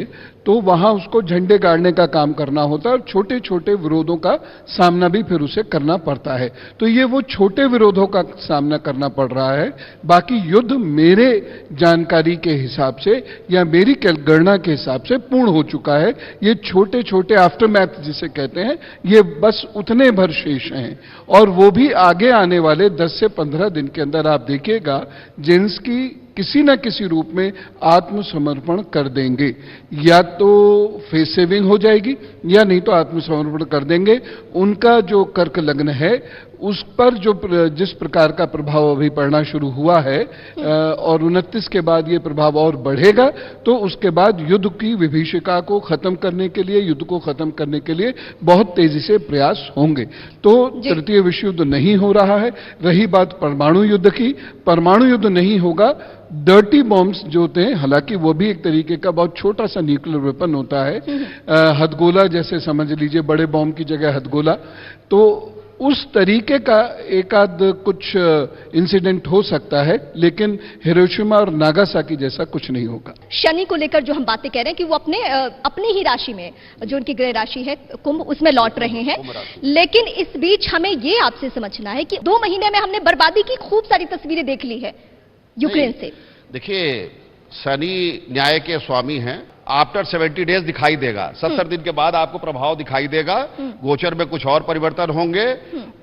तो वहां उसको झंडे गाड़ने का काम करना होता है और छोटे छोटे विरोधों का सामना भी फिर उसे करना पड़ता है। तो ये वो छोटे विरोधों का सामना करना पड़ रहा है। बाकी युद्ध मेरे जानकारी के हिसाब से या मेरी गणना के हिसाब से पूर्ण हो चुका है। ये छोटे छोटे आफ्टरमैथ जिसे कहते हैं, ये बस उतने भर शेष हैं और वो भी आगे आने वाले 10 से 15 दिन के अंदर आप देखिएगा जेलेंस्की किसी न किसी रूप में आत्मसमर्पण कर देंगे, या तो फेस सेविंग हो जाएगी या नहीं तो आत्मसमर्पण कर देंगे। उनका जो कर्क लग्न है उस पर जो जिस प्रकार का प्रभाव अभी पड़ना शुरू हुआ है और 29 के बाद ये प्रभाव और बढ़ेगा, तो उसके बाद युद्ध की विभीषिका को खत्म करने के लिए, युद्ध को खत्म करने के लिए बहुत तेजी से प्रयास होंगे। तो तृतीय विश्व युद्ध नहीं हो रहा है। रही बात परमाणु युद्ध की, परमाणु युद्ध नहीं होगा। डर्टी बॉम्ब्स जो होते हैं, हालांकि वो भी एक तरीके का बहुत छोटा सा न्यूक्लियर वेपन होता है, हथगोला जैसे समझ लीजिए, बड़े बॉम्ब की जगह हथगोला, तो उस तरीके का एकाध कुछ इंसिडेंट हो सकता है, लेकिन हिरोशिमा और नागासाकी जैसा कुछ नहीं होगा। शनि को लेकर जो हम बातें कह रहे हैं कि वो अपनी ही राशि में, जो उनकी ग्रह राशि है कुंभ, उसमें लौट रहे हैं, लेकिन इस बीच हमें ये आपसे समझना है कि 2 महीने में हमने बर्बादी की खूब सारी तस्वीरें देख ली है यूक्रेन से। देखिए, शनि न्याय के स्वामी हैं। आफ्टर 70 डेज दिखाई देगा, 70 दिन के बाद आपको प्रभाव दिखाई देगा। गोचर में कुछ और परिवर्तन होंगे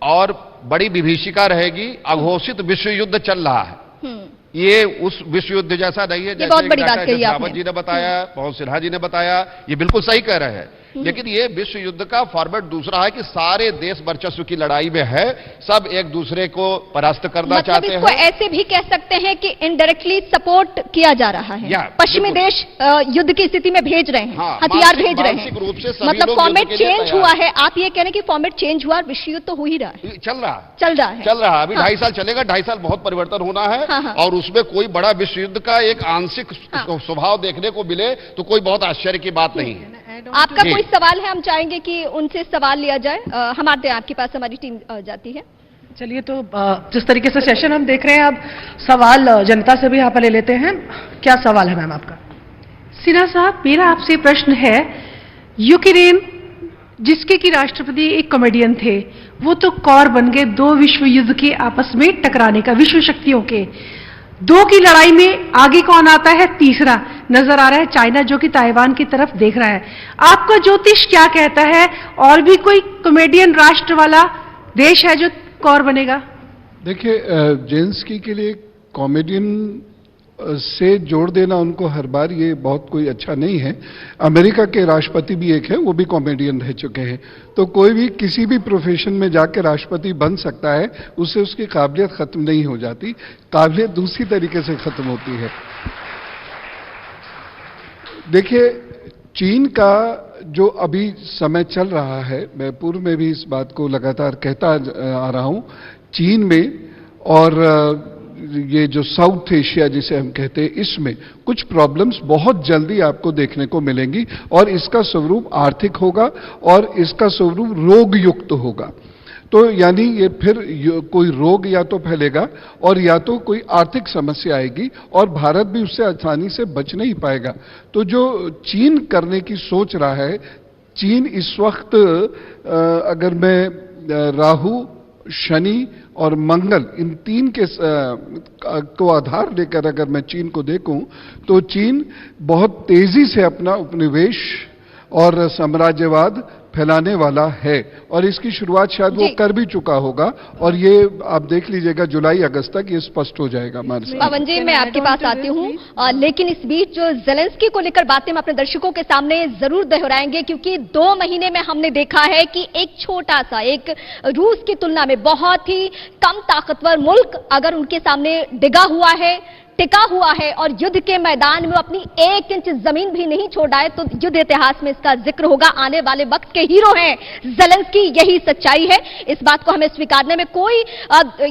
और बड़ी विभीषिका रहेगी। अघोषित विश्व युद्ध चल रहा है, ये उस विश्व युद्ध जैसा नहीं है जैसे रावत जी ने बताया, पवन सिन्हा जी ने बताया। ये बिल्कुल सही कह रहे हैं। लेकिन ये विश्व युद्ध का फॉर्मेट दूसरा है कि सारे देश वर्चस्व की लड़ाई में है, सब एक दूसरे को परास्त करना मतलब चाहते इसको हैं। ऐसे भी कह सकते हैं कि इनडायरेक्टली सपोर्ट किया जा रहा है, पश्चिमी देश युद्ध की स्थिति में भेज रहे हैं, हथियार भेज रहे हैं, रूप से सभी मतलब लोग फॉर्मेट युद्ध के लिए चेंज तैयार हुआ है। आप ये कह रहे हैं कि फॉर्मेट चेंज हुआ, विश्व युद्ध तो हो ही रहा है, चल रहा है। अभी 2.5 साल चलेगा, 2.5 साल बहुत परिवर्तन होना है। और उसमें कोई बड़ा विश्व युद्ध का एक आंशिक स्वभाव देखने को मिले तो कोई बहुत आश्चर्य की बात नहीं है। आपका कोई सवाल है? हम चाहेंगे कि उनसे सवाल लिया जाए। हम आते हैं, आपके पास हमारी टीम जाती है। चलिए, तो जिस तरीके से सेशन हम देख रहे हैं, अब सवाल जनता से भी यहाँ पर ले लेते हैं। क्या सवाल है मैम आपका? सिन्हा साहब, मेरा आपसे प्रश्न है, यूक्रेन जिसके कि राष्ट्रपति एक कॉमेडियन थे, वो तो कौर बन गए 2 विश्व युद्ध के आपस में टकराने का, विश्व शक्तियों के। 2 की लड़ाई में आगे कौन आता है? तीसरा नजर आ रहा है चाइना, जो कि ताइवान की तरफ देख रहा है। आपका ज्योतिष क्या कहता है? और भी कोई कॉमेडियन राष्ट्र वाला देश है जो कौर बनेगा? देखिए, जेलेंस्की के लिए कॉमेडियन से जोड़ देना उनको हर बार ये बहुत कोई अच्छा नहीं है। अमेरिका के राष्ट्रपति भी एक है, वो भी कॉमेडियन रह चुके हैं। तो कोई भी किसी भी प्रोफेशन में जाकर राष्ट्रपति बन सकता है, उससे उसकी काबिलियत खत्म नहीं हो जाती, काबिलियत दूसरी तरीके से खत्म होती है। देखिए, चीन का जो अभी समय चल रहा है, मैं पूर्व में भी इस बात को लगातार कहता आ रहा हूं, चीन में और ये जो साउथ एशिया जिसे हम कहते हैं, इसमें कुछ प्रॉब्लम्स बहुत जल्दी आपको देखने को मिलेंगी और इसका स्वरूप आर्थिक होगा और इसका स्वरूप रोग युक्त होगा। तो यानी ये फिर कोई रोग या तो फैलेगा और या तो कोई आर्थिक समस्या आएगी और भारत भी उससे आसानी से बच नहीं पाएगा। तो जो चीन करने की सोच रहा है, चीन इस वक्त अगर मैं राहु, शनि और मंगल, इन 3 के को आधार लेकर अगर मैं चीन को देखूं, तो चीन बहुत तेजी से अपना उपनिवेश और साम्राज्यवाद फैलाने वाला है और इसकी शुरुआत शायद वो कर भी चुका होगा और ये आप देख लीजिएगा जुलाई अगस्त तक ये स्पष्ट हो जाएगा हमारे साथ। पवन जी, मैं आपके पास आती हूँ, लेकिन इस बीच जो जेलेंस्की को लेकर बातें हम अपने दर्शकों के सामने जरूर दोहराएंगे, क्योंकि 2 महीने में हमने देखा है कि एक छोटा सा, एक रूस की तुलना में बहुत ही कम ताकतवर मुल्क अगर उनके सामने डिगा हुआ है, टिका हुआ है और युद्ध के मैदान में अपनी 1 इंच जमीन भी नहीं छोड़ा है, तो युद्ध इतिहास में इसका जिक्र होगा। आने वाले वक्त के हीरो हैं जेलेंस्की, यही सच्चाई है। इस बात को हमें स्वीकारने में कोई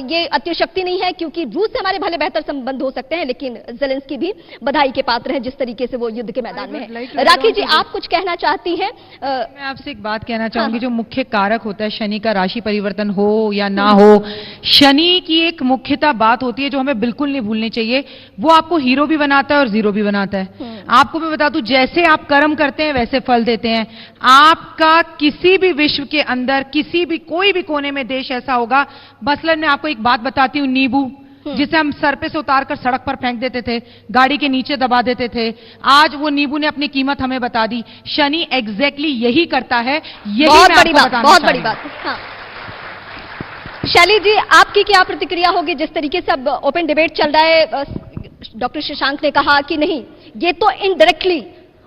ये अतिशक्ति नहीं है, क्योंकि रूस से हमारे भले बेहतर संबंध हो सकते हैं, लेकिन जेलेंस्की भी बधाई के पात्र हैं जिस तरीके से वो युद्ध के मैदान में है। राखी जी, आप कुछ कहना चाहती हैं? मैं आपसे एक बात कहना चाहूंगी। जो मुख्य कारक होता है शनि का, राशि परिवर्तन हो या ना हो, शनि की एक मुख्यता बात होती है जो हमें बिल्कुल नहीं भूलनी चाहिए। वो आपको हीरो भी बनाता है और जीरो भी बनाता है। आपको मैं बता दूं, जैसे आप कर्म करते हैं वैसे फल देते हैं। आपका किसी भी विश्व के अंदर, किसी भी कोई भी कोने में देश ऐसा होगा, मसलन मैं आपको एक बात बताती हूं, नींबू जिसे हम सर पे से उतार कर सड़क पर फेंक देते थे, गाड़ी के नीचे दबा देते थे, आज वो नींबू ने अपनी कीमत हमें बता दी। शनि एग्जैक्टली यही करता है। बहुत बड़ी बात, बहुत बड़ी बात। हाँ। शैली जी, आपकी क्या प्रतिक्रिया होगी? जिस तरीके से अब ओपन डिबेट चल रहा है, डॉक्टर शशांक ने कहा कि नहीं, ये तो इनडायरेक्टली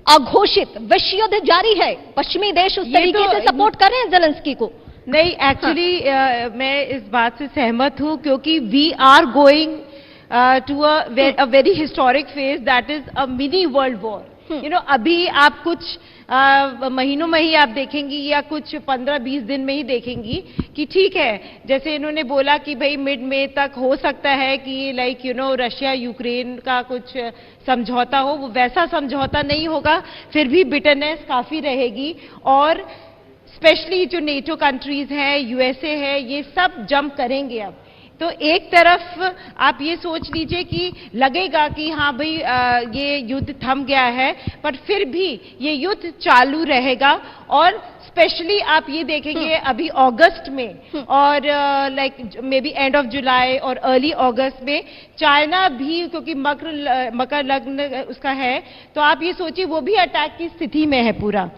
अघोषित विश्व युद्ध जारी है, पश्चिमी देश उस तरीके से सपोर्ट कर रहे हैं जेलेंस्की को। नहीं, एक्चुअली मैं इस बात से सहमत हूं, क्योंकि we are going to a very historic phase, that is a mini world war. You know, अभी आप कुछ महीनों में ही आप देखेंगी या कुछ 15-20 दिन में ही देखेंगी कि ठीक है, जैसे इन्होंने बोला कि भाई मिड मई तक हो सकता है कि like you know Russia Ukraine का कुछ समझौता हो, वो वैसा समझौता नहीं होगा, फिर भी बिटरनेस काफी रहेगी। और स्पेशली जो नेटो कंट्रीज हैं, यूएसए है, ये सब जंप करेंगे। अब तो एक तरफ आप ये सोच लीजिए कि लगेगा कि हाँ भाई ये युद्ध थम गया है, पर फिर भी ये युद्ध चालू रहेगा। और स्पेशली आप ये देखेंगे अभी अगस्त में और like may be end of July और अर्ली अगस्त में चाइना भी, क्योंकि मकर लग्न उसका है, तो आप ये सोचिए वो भी अटैक की स्थिति में है पूरा।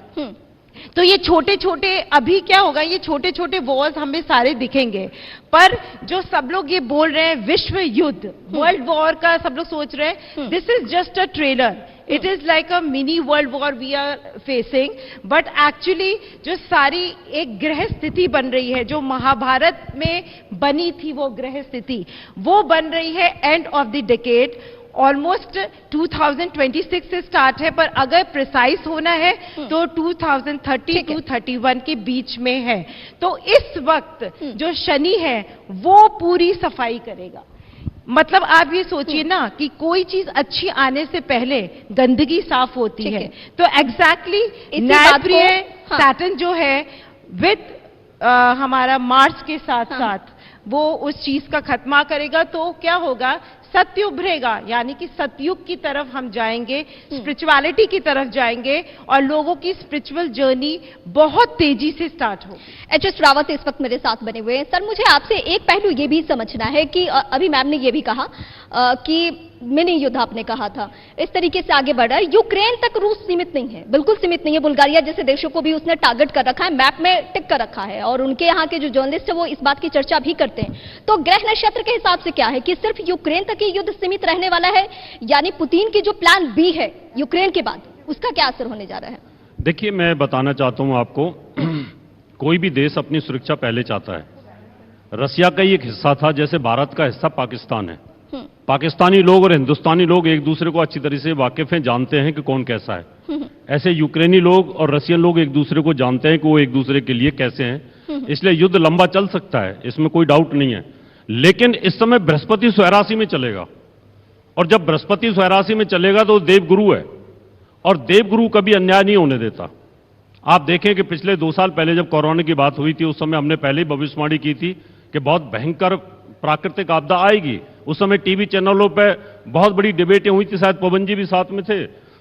तो ये छोटे छोटे, अभी क्या होगा, ये छोटे छोटे वॉर्स हमें सारे दिखेंगे, पर जो सब लोग ये बोल रहे हैं विश्व युद्ध, वर्ल्ड वॉर का सब लोग सोच रहे हैं, this is just a trailer. It is like a mini world war we are facing, but actually जो सारी एक ग्रह स्थिति बन रही है, जो महाभारत में बनी थी वो ग्रह स्थिति, वो बन रही है end of the decade. Almost 2026 से स्टार्ट है, पर अगर प्रिसाइज होना है तो 2030 टू 31 के बीच में है। तो इस वक्त जो शनि है वो पूरी सफाई करेगा। मतलब आप ये सोचिए ना कि कोई चीज अच्छी आने से पहले गंदगी साफ होती है, तो एग्जैक्टली न्यायप्रिय सैटर्न जो है विद हमारा मार्स के साथ साथ वो उस चीज का खत्मा करेगा। तो क्या होगा, सत्य उभरेगा, यानी कि सतयुग की तरफ हम जाएंगे, स्पिरिचुअलिटी की तरफ जाएंगे और लोगों की स्पिरिचुअल जर्नी बहुत तेजी से स्टार्ट हो। एच.एस. रावत इस वक्त मेरे साथ बने हुए हैं। सर, मुझे आपसे एक पहलू ये भी समझना है कि अभी मैम ने ये भी कहा कि मिनी युद्ध आपने कहा था, इस तरीके से आगे बढ़ रहा है। यूक्रेन तक रूस सीमित नहीं है, बिल्कुल सीमित नहीं है। बुल्गारिया जैसे देशों को भी उसने टारगेट कर रखा है, मैप में टिक कर रखा है, और उनके यहाँ के जो जर्नलिस्ट है वो इस बात की चर्चा भी करते हैं। तो ग्रह नक्षत्र के हिसाब से क्या है कि सिर्फ यूक्रेन तक ही युद्ध सीमित रहने वाला है, यानी पुतिन की जो प्लान बी है यूक्रेन के बाद, उसका क्या असर होने जा रहा है? देखिए, मैं बताना चाहता हूं आपको, कोई भी देश अपनी सुरक्षा पहले चाहता है। रसिया का ही एक हिस्सा था, जैसे भारत का हिस्सा पाकिस्तान है। पाकिस्तानी लोग और हिंदुस्तानी लोग एक दूसरे को अच्छी तरह से वाकिफ हैं, जानते हैं कि कौन कैसा है। ऐसे यूक्रेनी लोग और रशियन लोग एक दूसरे को जानते हैं कि वो एक दूसरे के लिए कैसे हैं। इसलिए युद्ध लंबा चल सकता है, इसमें कोई डाउट नहीं है। लेकिन इस समय बृहस्पति स्वराशि में चलेगा, और जब बृहस्पति स्वराशि में चलेगा तो देवगुरु है, और देवगुरु कभी अन्याय नहीं होने देता। आप देखें कि पिछले 2 साल पहले जब कोरोना की बात हुई थी, उस समय हमने पहले ही भविष्यवाणी की थी कि बहुत भयंकर प्राकृतिक आपदा आएगी। उस समय टीवी चैनलों पे बहुत बड़ी डिबेटें हुई थी, शायद पवन जी भी साथ में थे।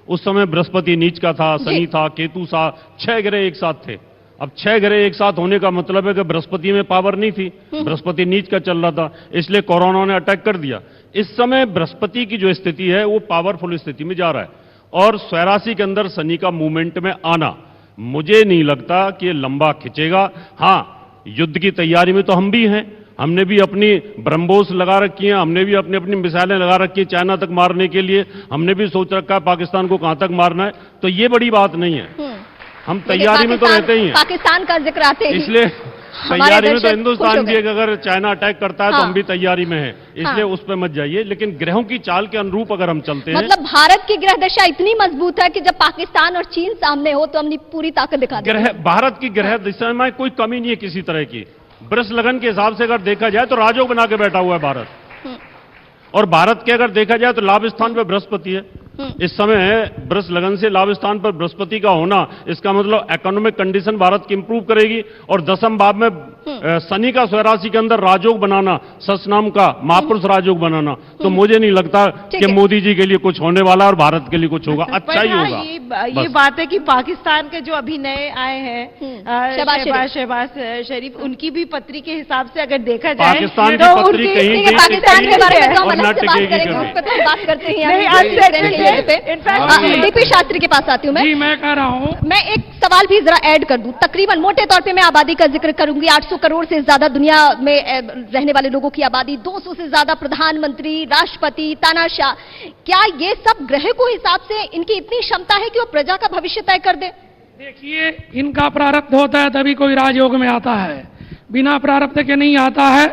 उस समय बृहस्पति नीच का था, शनि था, केतु था, 6 ग्रह एक साथ थे। अब 6 ग्रह एक साथ होने का मतलब है कि बृहस्पति में पावर नहीं थी, बृहस्पति नीच का चल रहा था, इसलिए कोरोना ने अटैक कर दिया। इस समय बृहस्पति की जो स्थिति है वो पावरफुल स्थिति में जा रहा है, और स्वराशि के अंदर शनि का मूवमेंट में आना मुझे नहीं लगता कि लंबा खिंचेगा। हाँ, युद्ध की तैयारी में तो हम भी हैं, हमने भी अपनी ब्रह्मोस लगा रखी है, हमने भी अपनी अपनी मिसाइलें लगा रखी है चाइना तक मारने के लिए, हमने भी सोच रखा है पाकिस्तान को कहां तक मारना है। तो ये बड़ी बात नहीं है, हम तैयारी में तो रहते ही हैं। पाकिस्तान का जिक्र आते ही इसलिए तैयारी में तो हिंदुस्तान भी, अगर चाइना अटैक करता है तो हम भी तैयारी में हैं, इसलिए उस पर मत जाइए। लेकिन ग्रहों की चाल के अनुरूप अगर हम चलते हैं, मतलब भारत की ग्रह दशा इतनी मजबूत है कि जब पाकिस्तान और चीन सामने हो तो हमने पूरी ताकत दिखा दी। भारत की ग्रह दशा में कोई कमी नहीं है किसी तरह की। बृष लगन के हिसाब से अगर देखा जाए तो राजयोग बना के बैठा हुआ है भारत, और भारत के अगर देखा जाए तो लाभ स्थान पर बृहस्पति है। इस समय बृष लगन से लाभ स्थान पर बृहस्पति का होना, इसका मतलब इकोनॉमिक कंडीशन भारत की इंप्रूव करेगी। और 10वें भाव में शनि का स्वराशि के अंदर राजयोग बनाना, ससनाम का महापुरुष राजयोग बनाना, तो मुझे नहीं लगता कि मोदी जी के लिए कुछ होने वाला और भारत के लिए कुछ होगा, अच्छा ही होगा। ये बात है कि पाकिस्तान के जो अभी नए आए हैं शहबाज शरीफ, उनकी भी पत्री के हिसाब से अगर देखा जाए, पाकिस्तान की पत्री कहीं पाकिस्तान के बारे में बात करते हैं। डीपी शास्त्री के पास आती हूँ मैं कह रहा हूँ, मैं एक सवाल भी जरा ऐड कर दूं। तकरीबन मोटे तौर पे मैं आबादी का जिक्र करूंगी, 800 करोड़ से ज्यादा दुनिया में रहने वाले लोगों की आबादी, 200 से ज्यादा प्रधानमंत्री, राष्ट्रपति, तानाशाह। क्या ये सब ग्रह को हिसाब से इनकी इतनी क्षमता है कि वो प्रजा का भविष्य तय कर दे? देखिए, इनका प्रारब्ध होता है तभी कोई राजयोग में आता है, बिना प्रारब्ध के नहीं आता है।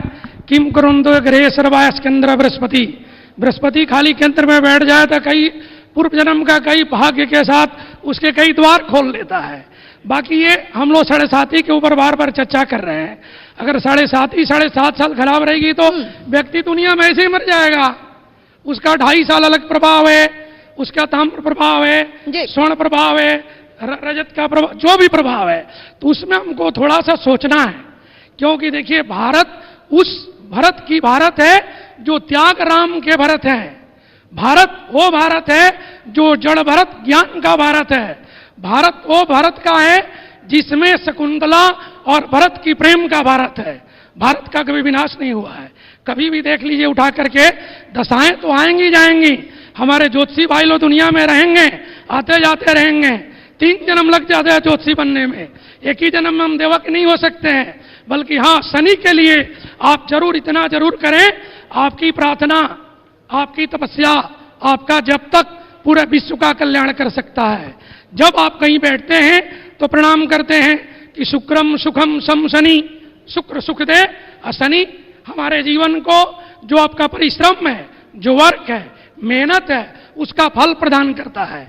किम करुंदो ग्रह सर्वाय स्कंदर बृहस्पति, बृहस्पति खाली केंद्र में बैठ जाए तो कई पूर्व जन्म का कई भाग्य के साथ उसके कई द्वार खोल लेता है। बाकी ये हम लोग 7.5 के ऊपर बार बार चर्चा कर रहे हैं। अगर 7.5 साल खराब रहेगी तो व्यक्ति दुनिया में ऐसे ही मर जाएगा। उसका 2.5 साल अलग प्रभाव है, उसका ताम्र प्रभाव है, स्वर्ण प्रभाव है, रजत का प्रभाव, जो भी प्रभाव है, तो उसमें हमको थोड़ा सा सोचना है। क्योंकि देखिए, भारत उस भरत की भारत है जो त्याग राम के भरत है। भारत वो भारत है जो जड़ भरत ज्ञान का भारत है। भारत वो भारत का है जिसमें शकुंतला और भरत की प्रेम का भारत है। भारत का कभी विनाश नहीं हुआ है। कभी भी देख लीजिए उठा करके, दशाएं तो आएंगी जाएंगी। हमारे ज्योतिषी भाई लोग दुनिया में रहेंगे, आते जाते रहेंगे। 3 जन्म लग जाते हैं ज्योतिषी बनने में, एक ही जन्म में हम देवक नहीं हो सकते हैं। बल्कि हाँ, शनि के लिए आप जरूर इतना जरूर करें, आपकी प्रार्थना, आपकी तपस्या, आपका जब तक पूरे विश्व का कल्याण कर सकता है। जब आप कहीं बैठते हैं तो प्रणाम करते हैं कि शुक्रम सुखम सम शनि, शुक्र सुख दे और शनि हमारे जीवन को जो आपका परिश्रम है, जो वर्क है, मेहनत है, उसका फल प्रदान करता है।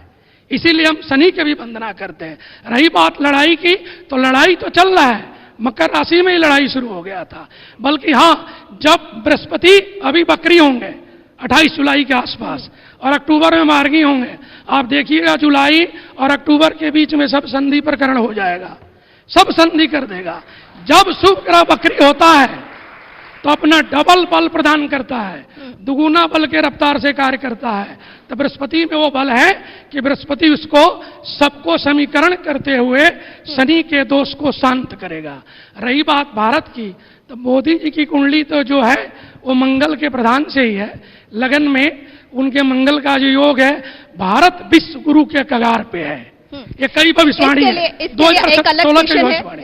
इसीलिए हम शनि की भी वंदना करते हैं। रही बात लड़ाई की, तो लड़ाई तो चल रहा है, मकर राशि में ही लड़ाई शुरू हो गया था। बल्कि हाँ, जब बृहस्पति अभी बकरी होंगे 28 जुलाई के आसपास और अक्टूबर में मार्गी होंगे, आप देखिएगा जुलाई और अक्टूबर के बीच में सब संधि प्रकरण हो जाएगा, सब संधि कर देगा। जब शुभ ग्रह बकरी होता है तो अपना डबल बल प्रदान करता है, दुगुना बल के रफ्तार से कार्य करता है। तो बृहस्पति में वो बल है कि बृहस्पति उसको सबको समीकरण करते हुए शनि के दोष को शांत करेगा। रही बात भारत की, तो मोदी जी की कुंडली तो जो है वो मंगल के प्रधान से ही है। लगन में उनके मंगल का जो योग है, भारत विश्व गुरु के कगार पे है। ये कई भविष्यवाणी है।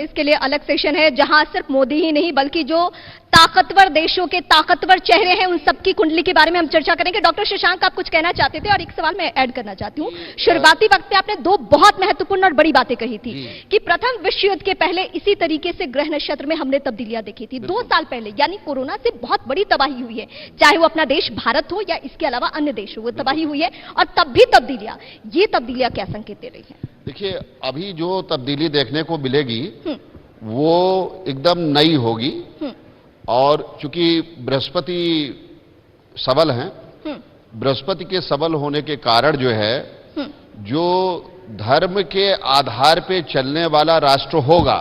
इसके लिए अलग सेशन है जहां सिर्फ मोदी ही नहीं बल्कि जो ताकतवर देशों के ताकतवर चेहरे हैं उन सबकी कुंडली के बारे में हम चर्चा करेंगे। डॉक्टर शशांक, आप कुछ कहना चाहते थे और एक सवाल मैं ऐड करना चाहती हूँ। शुरुआती वक्त पे आपने दो बहुत महत्वपूर्ण और बड़ी बातें कही थी कि प्रथम विश्व युद्ध के पहले इसी तरीके से ग्रह नक्षत्र में हमने तब्दीलियां देखी थी। 2 साल पहले यानी कोरोना से बहुत बड़ी तबाही हुई है, चाहे वो अपना देश भारत हो या इसके अलावा अन्य देश हो, वो तबाही हुई है और तब भी तब्दीलियां, ये तब्दीलियां क्या संकेत दे रही है? देखिए, अभी जो तब्दीली देखने को मिलेगी वो एकदम नई होगी और चूंकि बृहस्पति सबल हैं, बृहस्पति के सबल होने के कारण जो है, जो धर्म के आधार पे चलने वाला राष्ट्र होगा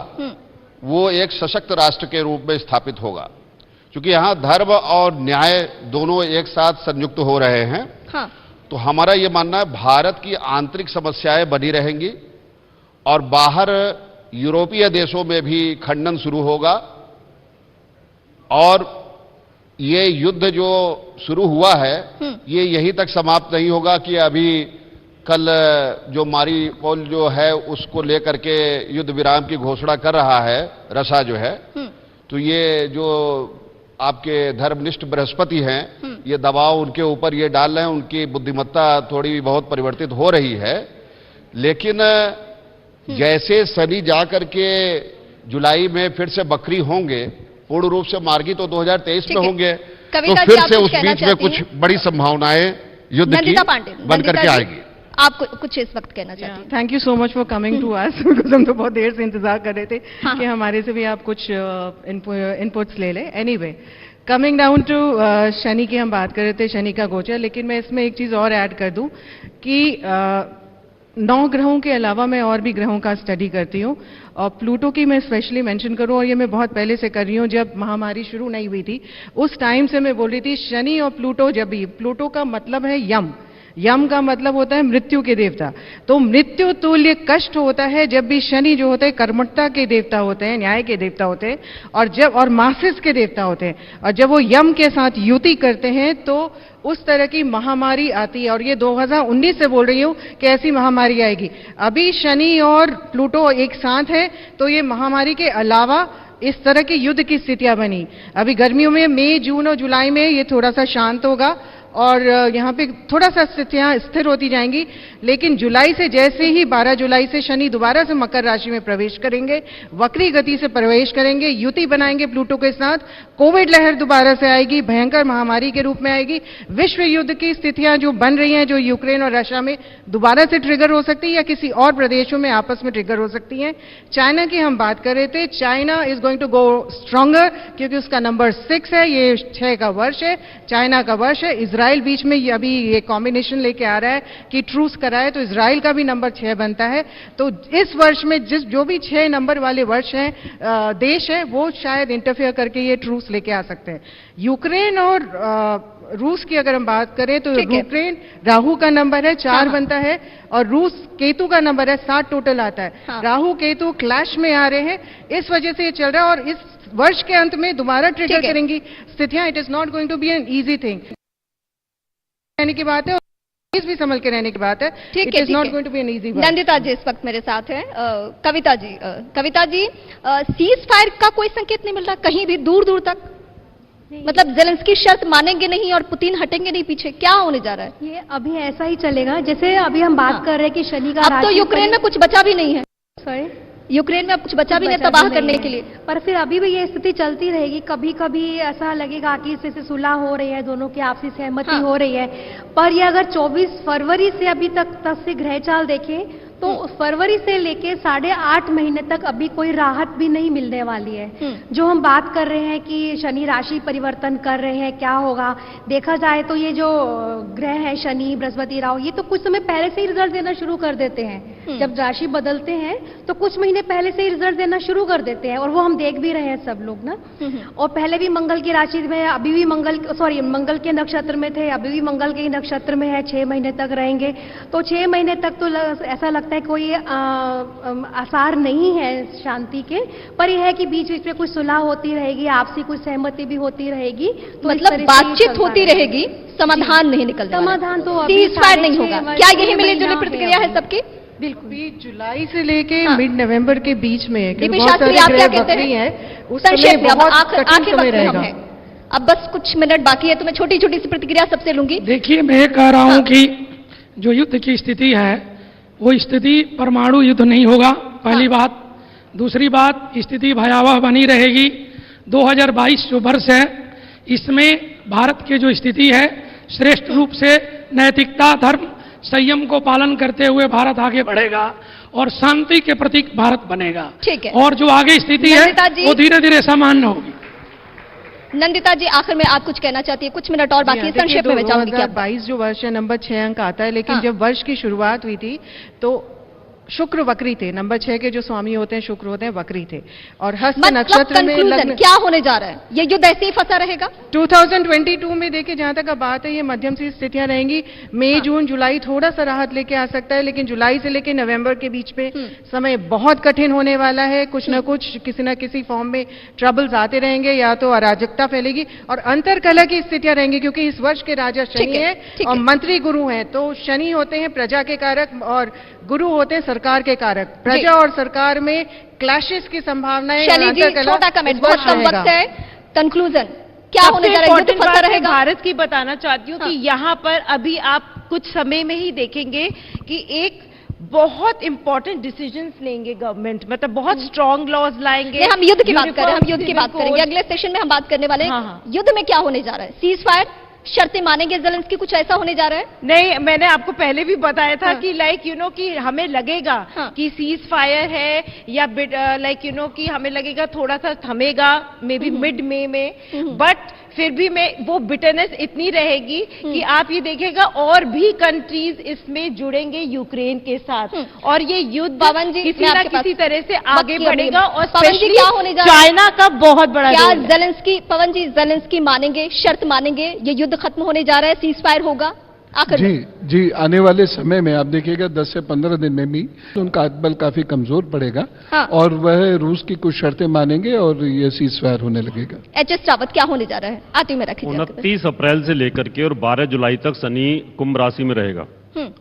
वो एक सशक्त राष्ट्र के रूप में स्थापित होगा। क्योंकि यहां धर्म और न्याय दोनों एक साथ संयुक्त हो रहे हैं। हाँ। तो हमारा ये मानना है भारत की आंतरिक समस्याएं बनी रहेंगी और बाहर यूरोपीय देशों में भी खंडन शुरू होगा और ये युद्ध जो शुरू हुआ है ये यहीं तक समाप्त नहीं होगा कि अभी कल जो मारिउपोल जो है उसको लेकर के युद्ध विराम की घोषणा कर रहा है रशा जो है। तो ये जो आपके धर्मनिष्ठ बृहस्पति हैं, ये दबाव उनके ऊपर ये डाल रहे हैं, उनकी बुद्धिमत्ता थोड़ी बहुत परिवर्तित हो रही है। लेकिन जैसे शनि जाकर के जुलाई में फिर से बकरी होंगे, पूर्ण रूप से मार्गी तो 2023 में होंगे, तो फिर से उस बीच में कुछ बड़ी संभावनाएं युद्ध की बन करके आएगी। आप कुछ इस वक्त कहना चाहते हैं? Thank you so much for coming to us, because हम तो बहुत देर से इंतजार कर रहे थे कि हमारे से भी आप कुछ इनपुट्स ले लें। Anyway, coming down to Shani की हम बात कर रहे थे, शनि का गोचर। लेकिन मैं इसमें एक चीज और ऐड कर दूं कि 9 ग्रहों के अलावा मैं और भी ग्रहों का स्टडी करती हूँ और प्लूटो की मैं स्पेशली मेंशन करूँ, और ये मैं बहुत पहले से कर रही हूँ। जब महामारी शुरू नहीं हुई थी उस टाइम से मैं बोल रही थी शनि और प्लूटो, जब भी प्लूटो का मतलब है यम, यम का मतलब होता है मृत्यु के देवता। तो मृत्यु तुल्य कष्ट होता है जब भी शनि जो होते हैं कर्मठता के देवता होते हैं, न्याय के देवता होते हैं, और मासिस के देवता होते हैं, और जब वो यम के साथ युति करते हैं तो उस तरह की महामारी आती है। और ये 2019 से बोल रही हूं कि ऐसी महामारी आएगी। अभी शनि और प्लूटो एक साथ है तो ये महामारी के अलावा इस तरह की युद्ध की स्थितियां बनी। अभी गर्मियों में मई, जून और जुलाई में ये थोड़ा सा शांत होगा और यहाँ पे थोड़ा सा स्थितियां स्थिर होती जाएंगी। लेकिन जुलाई से, जैसे ही 12 जुलाई से शनि दोबारा से मकर राशि में प्रवेश करेंगे, वक्री गति से प्रवेश करेंगे, युति बनाएंगे प्लूटो के साथ, कोविड लहर दोबारा से आएगी, भयंकर महामारी के रूप में आएगी। विश्व युद्ध की स्थितियां जो बन रही हैं, जो यूक्रेन और रशिया में दोबारा से ट्रिगर हो सकती है या किसी और प्रदेशों में आपस में ट्रिगर हो सकती है। चाइना की हम बात कर रहे थे, China is going to go stronger क्योंकि उसका नंबर 6 है, ये 6 का वर्ष है, चाइना का वर्ष है। इजराइल बीच में अभी ये कॉम्बिनेशन लेके आ रहा है कि ट्रूस कराए, तो इजराइल का भी नंबर 6 बनता है। तो इस वर्ष में जो भी 6 नंबर वाले वर्ष हैं, देश है, वो शायद इंटरफेयर करके ये ट्रूस लेके आ सकते हैं। यूक्रेन और रूस की अगर हम बात करें तो यूक्रेन राहु का नंबर है 4 बनता है और रूस केतु का नंबर है 7 टोटल आता है। राहु केतु क्लैश में आ रहे हैं, इस वजह से ये चल रहा है और इस वर्ष के अंत में दोबारा ट्रिगर करेंगी स्थितियां। It is not going to be an easy thing. रहने की बात है और भी संभल के रहने की बात है। It is not going to be an easy. Nandita ji इस वक्त मेरे साथ हैं। कविता जी सीज फायर का कोई संकेत नहीं मिल रहा कहीं भी दूर दूर तक? मतलब जेलेंस्की शर्त मानेंगे नहीं और पुतिन हटेंगे नहीं पीछे, क्या होने जा रहा है? ये अभी ऐसा ही चलेगा जैसे अभी हम बात कर रहे हैं कि शनि का अब तो यूक्रेन में कुछ बचा भी नहीं है। सॉरी, यूक्रेन में अब कुछ बचा भी नहीं तबाह करने के लिए। पर फिर अभी भी ये स्थिति चलती रहेगी। कभी कभी ऐसा लगेगा कि इससे सुलह हो रही है, दोनों की आपसी सहमति हो रही है, पर ये अगर 24 फरवरी से अभी तक से ग्रह चाल देखें तो फरवरी से लेके 8.5 महीने तक अभी कोई राहत भी नहीं मिलने वाली है। जो हम बात कर रहे हैं कि शनि राशि परिवर्तन कर रहे हैं, क्या होगा, देखा जाए तो ये जो ग्रह है शनि, बृहस्पति, राहु, ये तो कुछ समय पहले से ही रिजल्ट देना शुरू कर देते हैं। जब राशि बदलते हैं तो कुछ महीने पहले से ही रिजल्ट देना शुरू कर देते हैं, और वो हम देख भी रहे हैं सब लोग ना। और पहले भी मंगल की राशि में, अभी भी मंगल के नक्षत्र में थे, अभी भी मंगल के नक्षत्र में है, 6 महीने तक रहेंगे। तो 6 महीने तक तो ऐसा लगता है कोई आसार नहीं है शांति के, पर यह है कि बीच बीच में कुछ सुलह होती रहेगी, आपसी कुछ सहमति भी होती रहेगी, तो मतलब बातचीत होती रहेगी, समाधान नहीं निकलने वाला। समाधान तो सीज़फायर नहीं होगा। क्या यही मिली जुली प्रतिक्रिया है सबकी? बिल्कुल, जुलाई से लेके मिड नवंबर के बीच में दीपक शास्त्री, आप क्या कहते हैं? संक्षेप में, आखिर समय रहेगा। अब बस कुछ मिनट बाकी है तो मैं छोटी छोटी सी प्रतिक्रिया सबसे लूंगी। देखिए, मैं कह रहा हूं कि जो युद्ध की स्थिति है वो स्थिति परमाणु युद्ध नहीं होगा, पहली बात। दूसरी बात, स्थिति भयावह बनी रहेगी। 2022 जो वर्ष है इसमें भारत की जो स्थिति है, श्रेष्ठ रूप से नैतिकता, धर्म, संयम को पालन करते हुए भारत आगे बढ़ेगा और शांति के प्रतीक भारत बनेगा। ठीक है। और जो आगे स्थिति है वो धीरे धीरे सामान्य होगी। नंदिता जी, आखिर में आप कुछ कहना चाहती है? कुछ मिनट और बाकी है, संक्षेप में चाहूंगी। 2022 जो वर्ष है, नंबर 6 अंक आता है, लेकिन जब वर्ष की शुरुआत हुई थी तो शुक्र वक्री थे। नंबर 6 के जो स्वामी होते हैं, शुक्र होते हैं, वक्री थे। और हस्त नक्षत्र में लग्न, क्या होने जा रहा है? ये युद्ध ऐसे ही फंसा रहेगा? 2022 में देखिए, जहां तक अब बात है, ये मध्यम सी स्थितियां रहेंगी। मई, जून, जुलाई थोड़ा सा राहत लेके आ सकता है, लेकिन जुलाई से लेके नवंबर के बीच में समय बहुत कठिन होने वाला है। कुछ न कुछ, किसी न किसी फॉर्म में ट्रबल्स आते रहेंगे, या तो अराजकता फैलेगी और अंतरकलह की स्थितियां रहेंगी, क्योंकि इस वर्ष के राजा शनि है और मंत्री गुरु हैं। तो शनि होते हैं प्रजा के कारक और गुरु होते हैं सरकार के कारक। प्रजा और सरकार में क्लैशेस की संभावनाएं। शैली जी, छोटा कमेंट, बहुत कम वक्त है, कंक्लूजन क्या होने जा रहा है? युद्ध फंसा रहेगा? भारत की बताना चाहती हूँ कि यहाँ पर अभी आप कुछ समय में ही देखेंगे कि एक बहुत इंपॉर्टेंट डिसीजंस लेंगे गवर्नमेंट, मतलब बहुत स्ट्रॉन्ग लॉज लाएंगे। हम युद्ध की बात कर रहे हैं, हम युद्ध की बात करेंगे अगले सेशन में, हम बात करने वाले हैं युद्ध में क्या होने जा रहा है। सीज फायर, शर्तें मानेंगे जेलेंस्की, कुछ ऐसा होने जा रहा है? नहीं, मैंने आपको पहले भी बताया था कि लाइक कि हमें लगेगा कि सीज फायर है, या लाइक कि हमें लगेगा थोड़ा सा थमेगा, मे बी मिड मई में, बट फिर भी वो बिटरनेस इतनी रहेगी कि आप ये देखेगा और भी कंट्रीज इसमें जुड़ेंगे यूक्रेन के साथ, और ये युद्ध पवन जी किसी न किसी तरह से आगे बढ़ेगा। और पवन जी, क्या होने जा रहा है? चाइना का बहुत बड़ा क्या जेलेंस्की, पवन जी, जेलेंस्की मानेंगे, शर्त मानेंगे, ये युद्ध खत्म होने जा रहा है, सीज फायर होगा? जी, आने वाले समय में आप देखिएगा 10 से 15 दिन में भी उनका आत्मबल काफी कमजोर पड़ेगा और वह रूस की कुछ शर्तें मानेंगे और ये सीज फायर होने लगेगा। एच.एस. रावत, क्या होने जा रहा है? आती में रखिए। 29 अप्रैल से लेकर के और 12 जुलाई तक शनि कुंभ राशि में रहेगा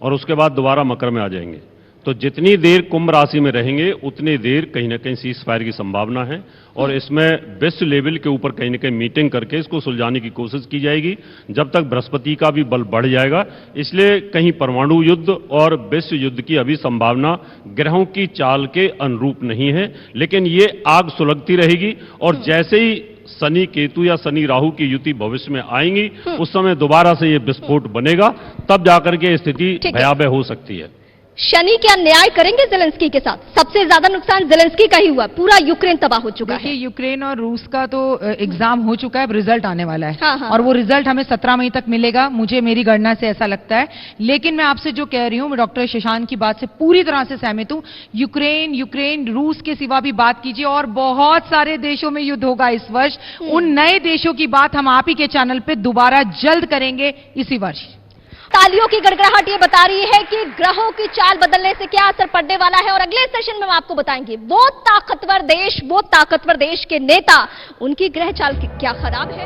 और उसके बाद दोबारा मकर में आ जाएंगे। तो जितनी देर कुंभ राशि में रहेंगे उतनी देर कहीं ना कहीं सीज फायर की संभावना है, और इसमें विश्व लेवल के ऊपर कहीं ना कहीं मीटिंग करके इसको सुलझाने की कोशिश की जाएगी, जब तक बृहस्पति का भी बल बढ़ जाएगा। इसलिए कहीं परमाणु युद्ध और विश्व युद्ध की अभी संभावना ग्रहों की चाल के अनुरूप नहीं है, लेकिन ये आग सुलगती रहेगी। और जैसे ही शनि केतु या शनि राहु की युति भविष्य में आएंगी, उस समय दोबारा से ये विस्फोट बनेगा, तब जाकर के स्थिति भयावह हो सकती है। शनि क्या न्याय करेंगे जेलेंस्की के साथ? सबसे ज्यादा नुकसान जेलेंस्की का ही हुआ, पूरा यूक्रेन तबाह हो चुका है। यूक्रेन और रूस का तो एग्जाम हो चुका है, अब रिजल्ट आने वाला है। हाँ। और वो रिजल्ट हमें 17 मई तक मिलेगा, मुझे मेरी गणना से ऐसा लगता है। लेकिन मैं आपसे जो कह रही हूं, मैं डॉक्टर शशांक की बात से पूरी तरह से सहमत हूं। यूक्रेन, रूस के सिवा भी बात कीजिए और बहुत सारे देशों में युद्ध होगा इस वर्ष। उन नए देशों की बात हम आप ही के चैनल पे दोबारा जल्द करेंगे इसी वर्ष। तालियों की गड़गड़ाहट ये बता रही है कि ग्रहों की चाल बदलने से क्या असर पड़ने वाला है, और अगले सेशन में हम आपको बताएंगे वो ताकतवर देश के नेता, उनकी ग्रह चाल क्या खराब है।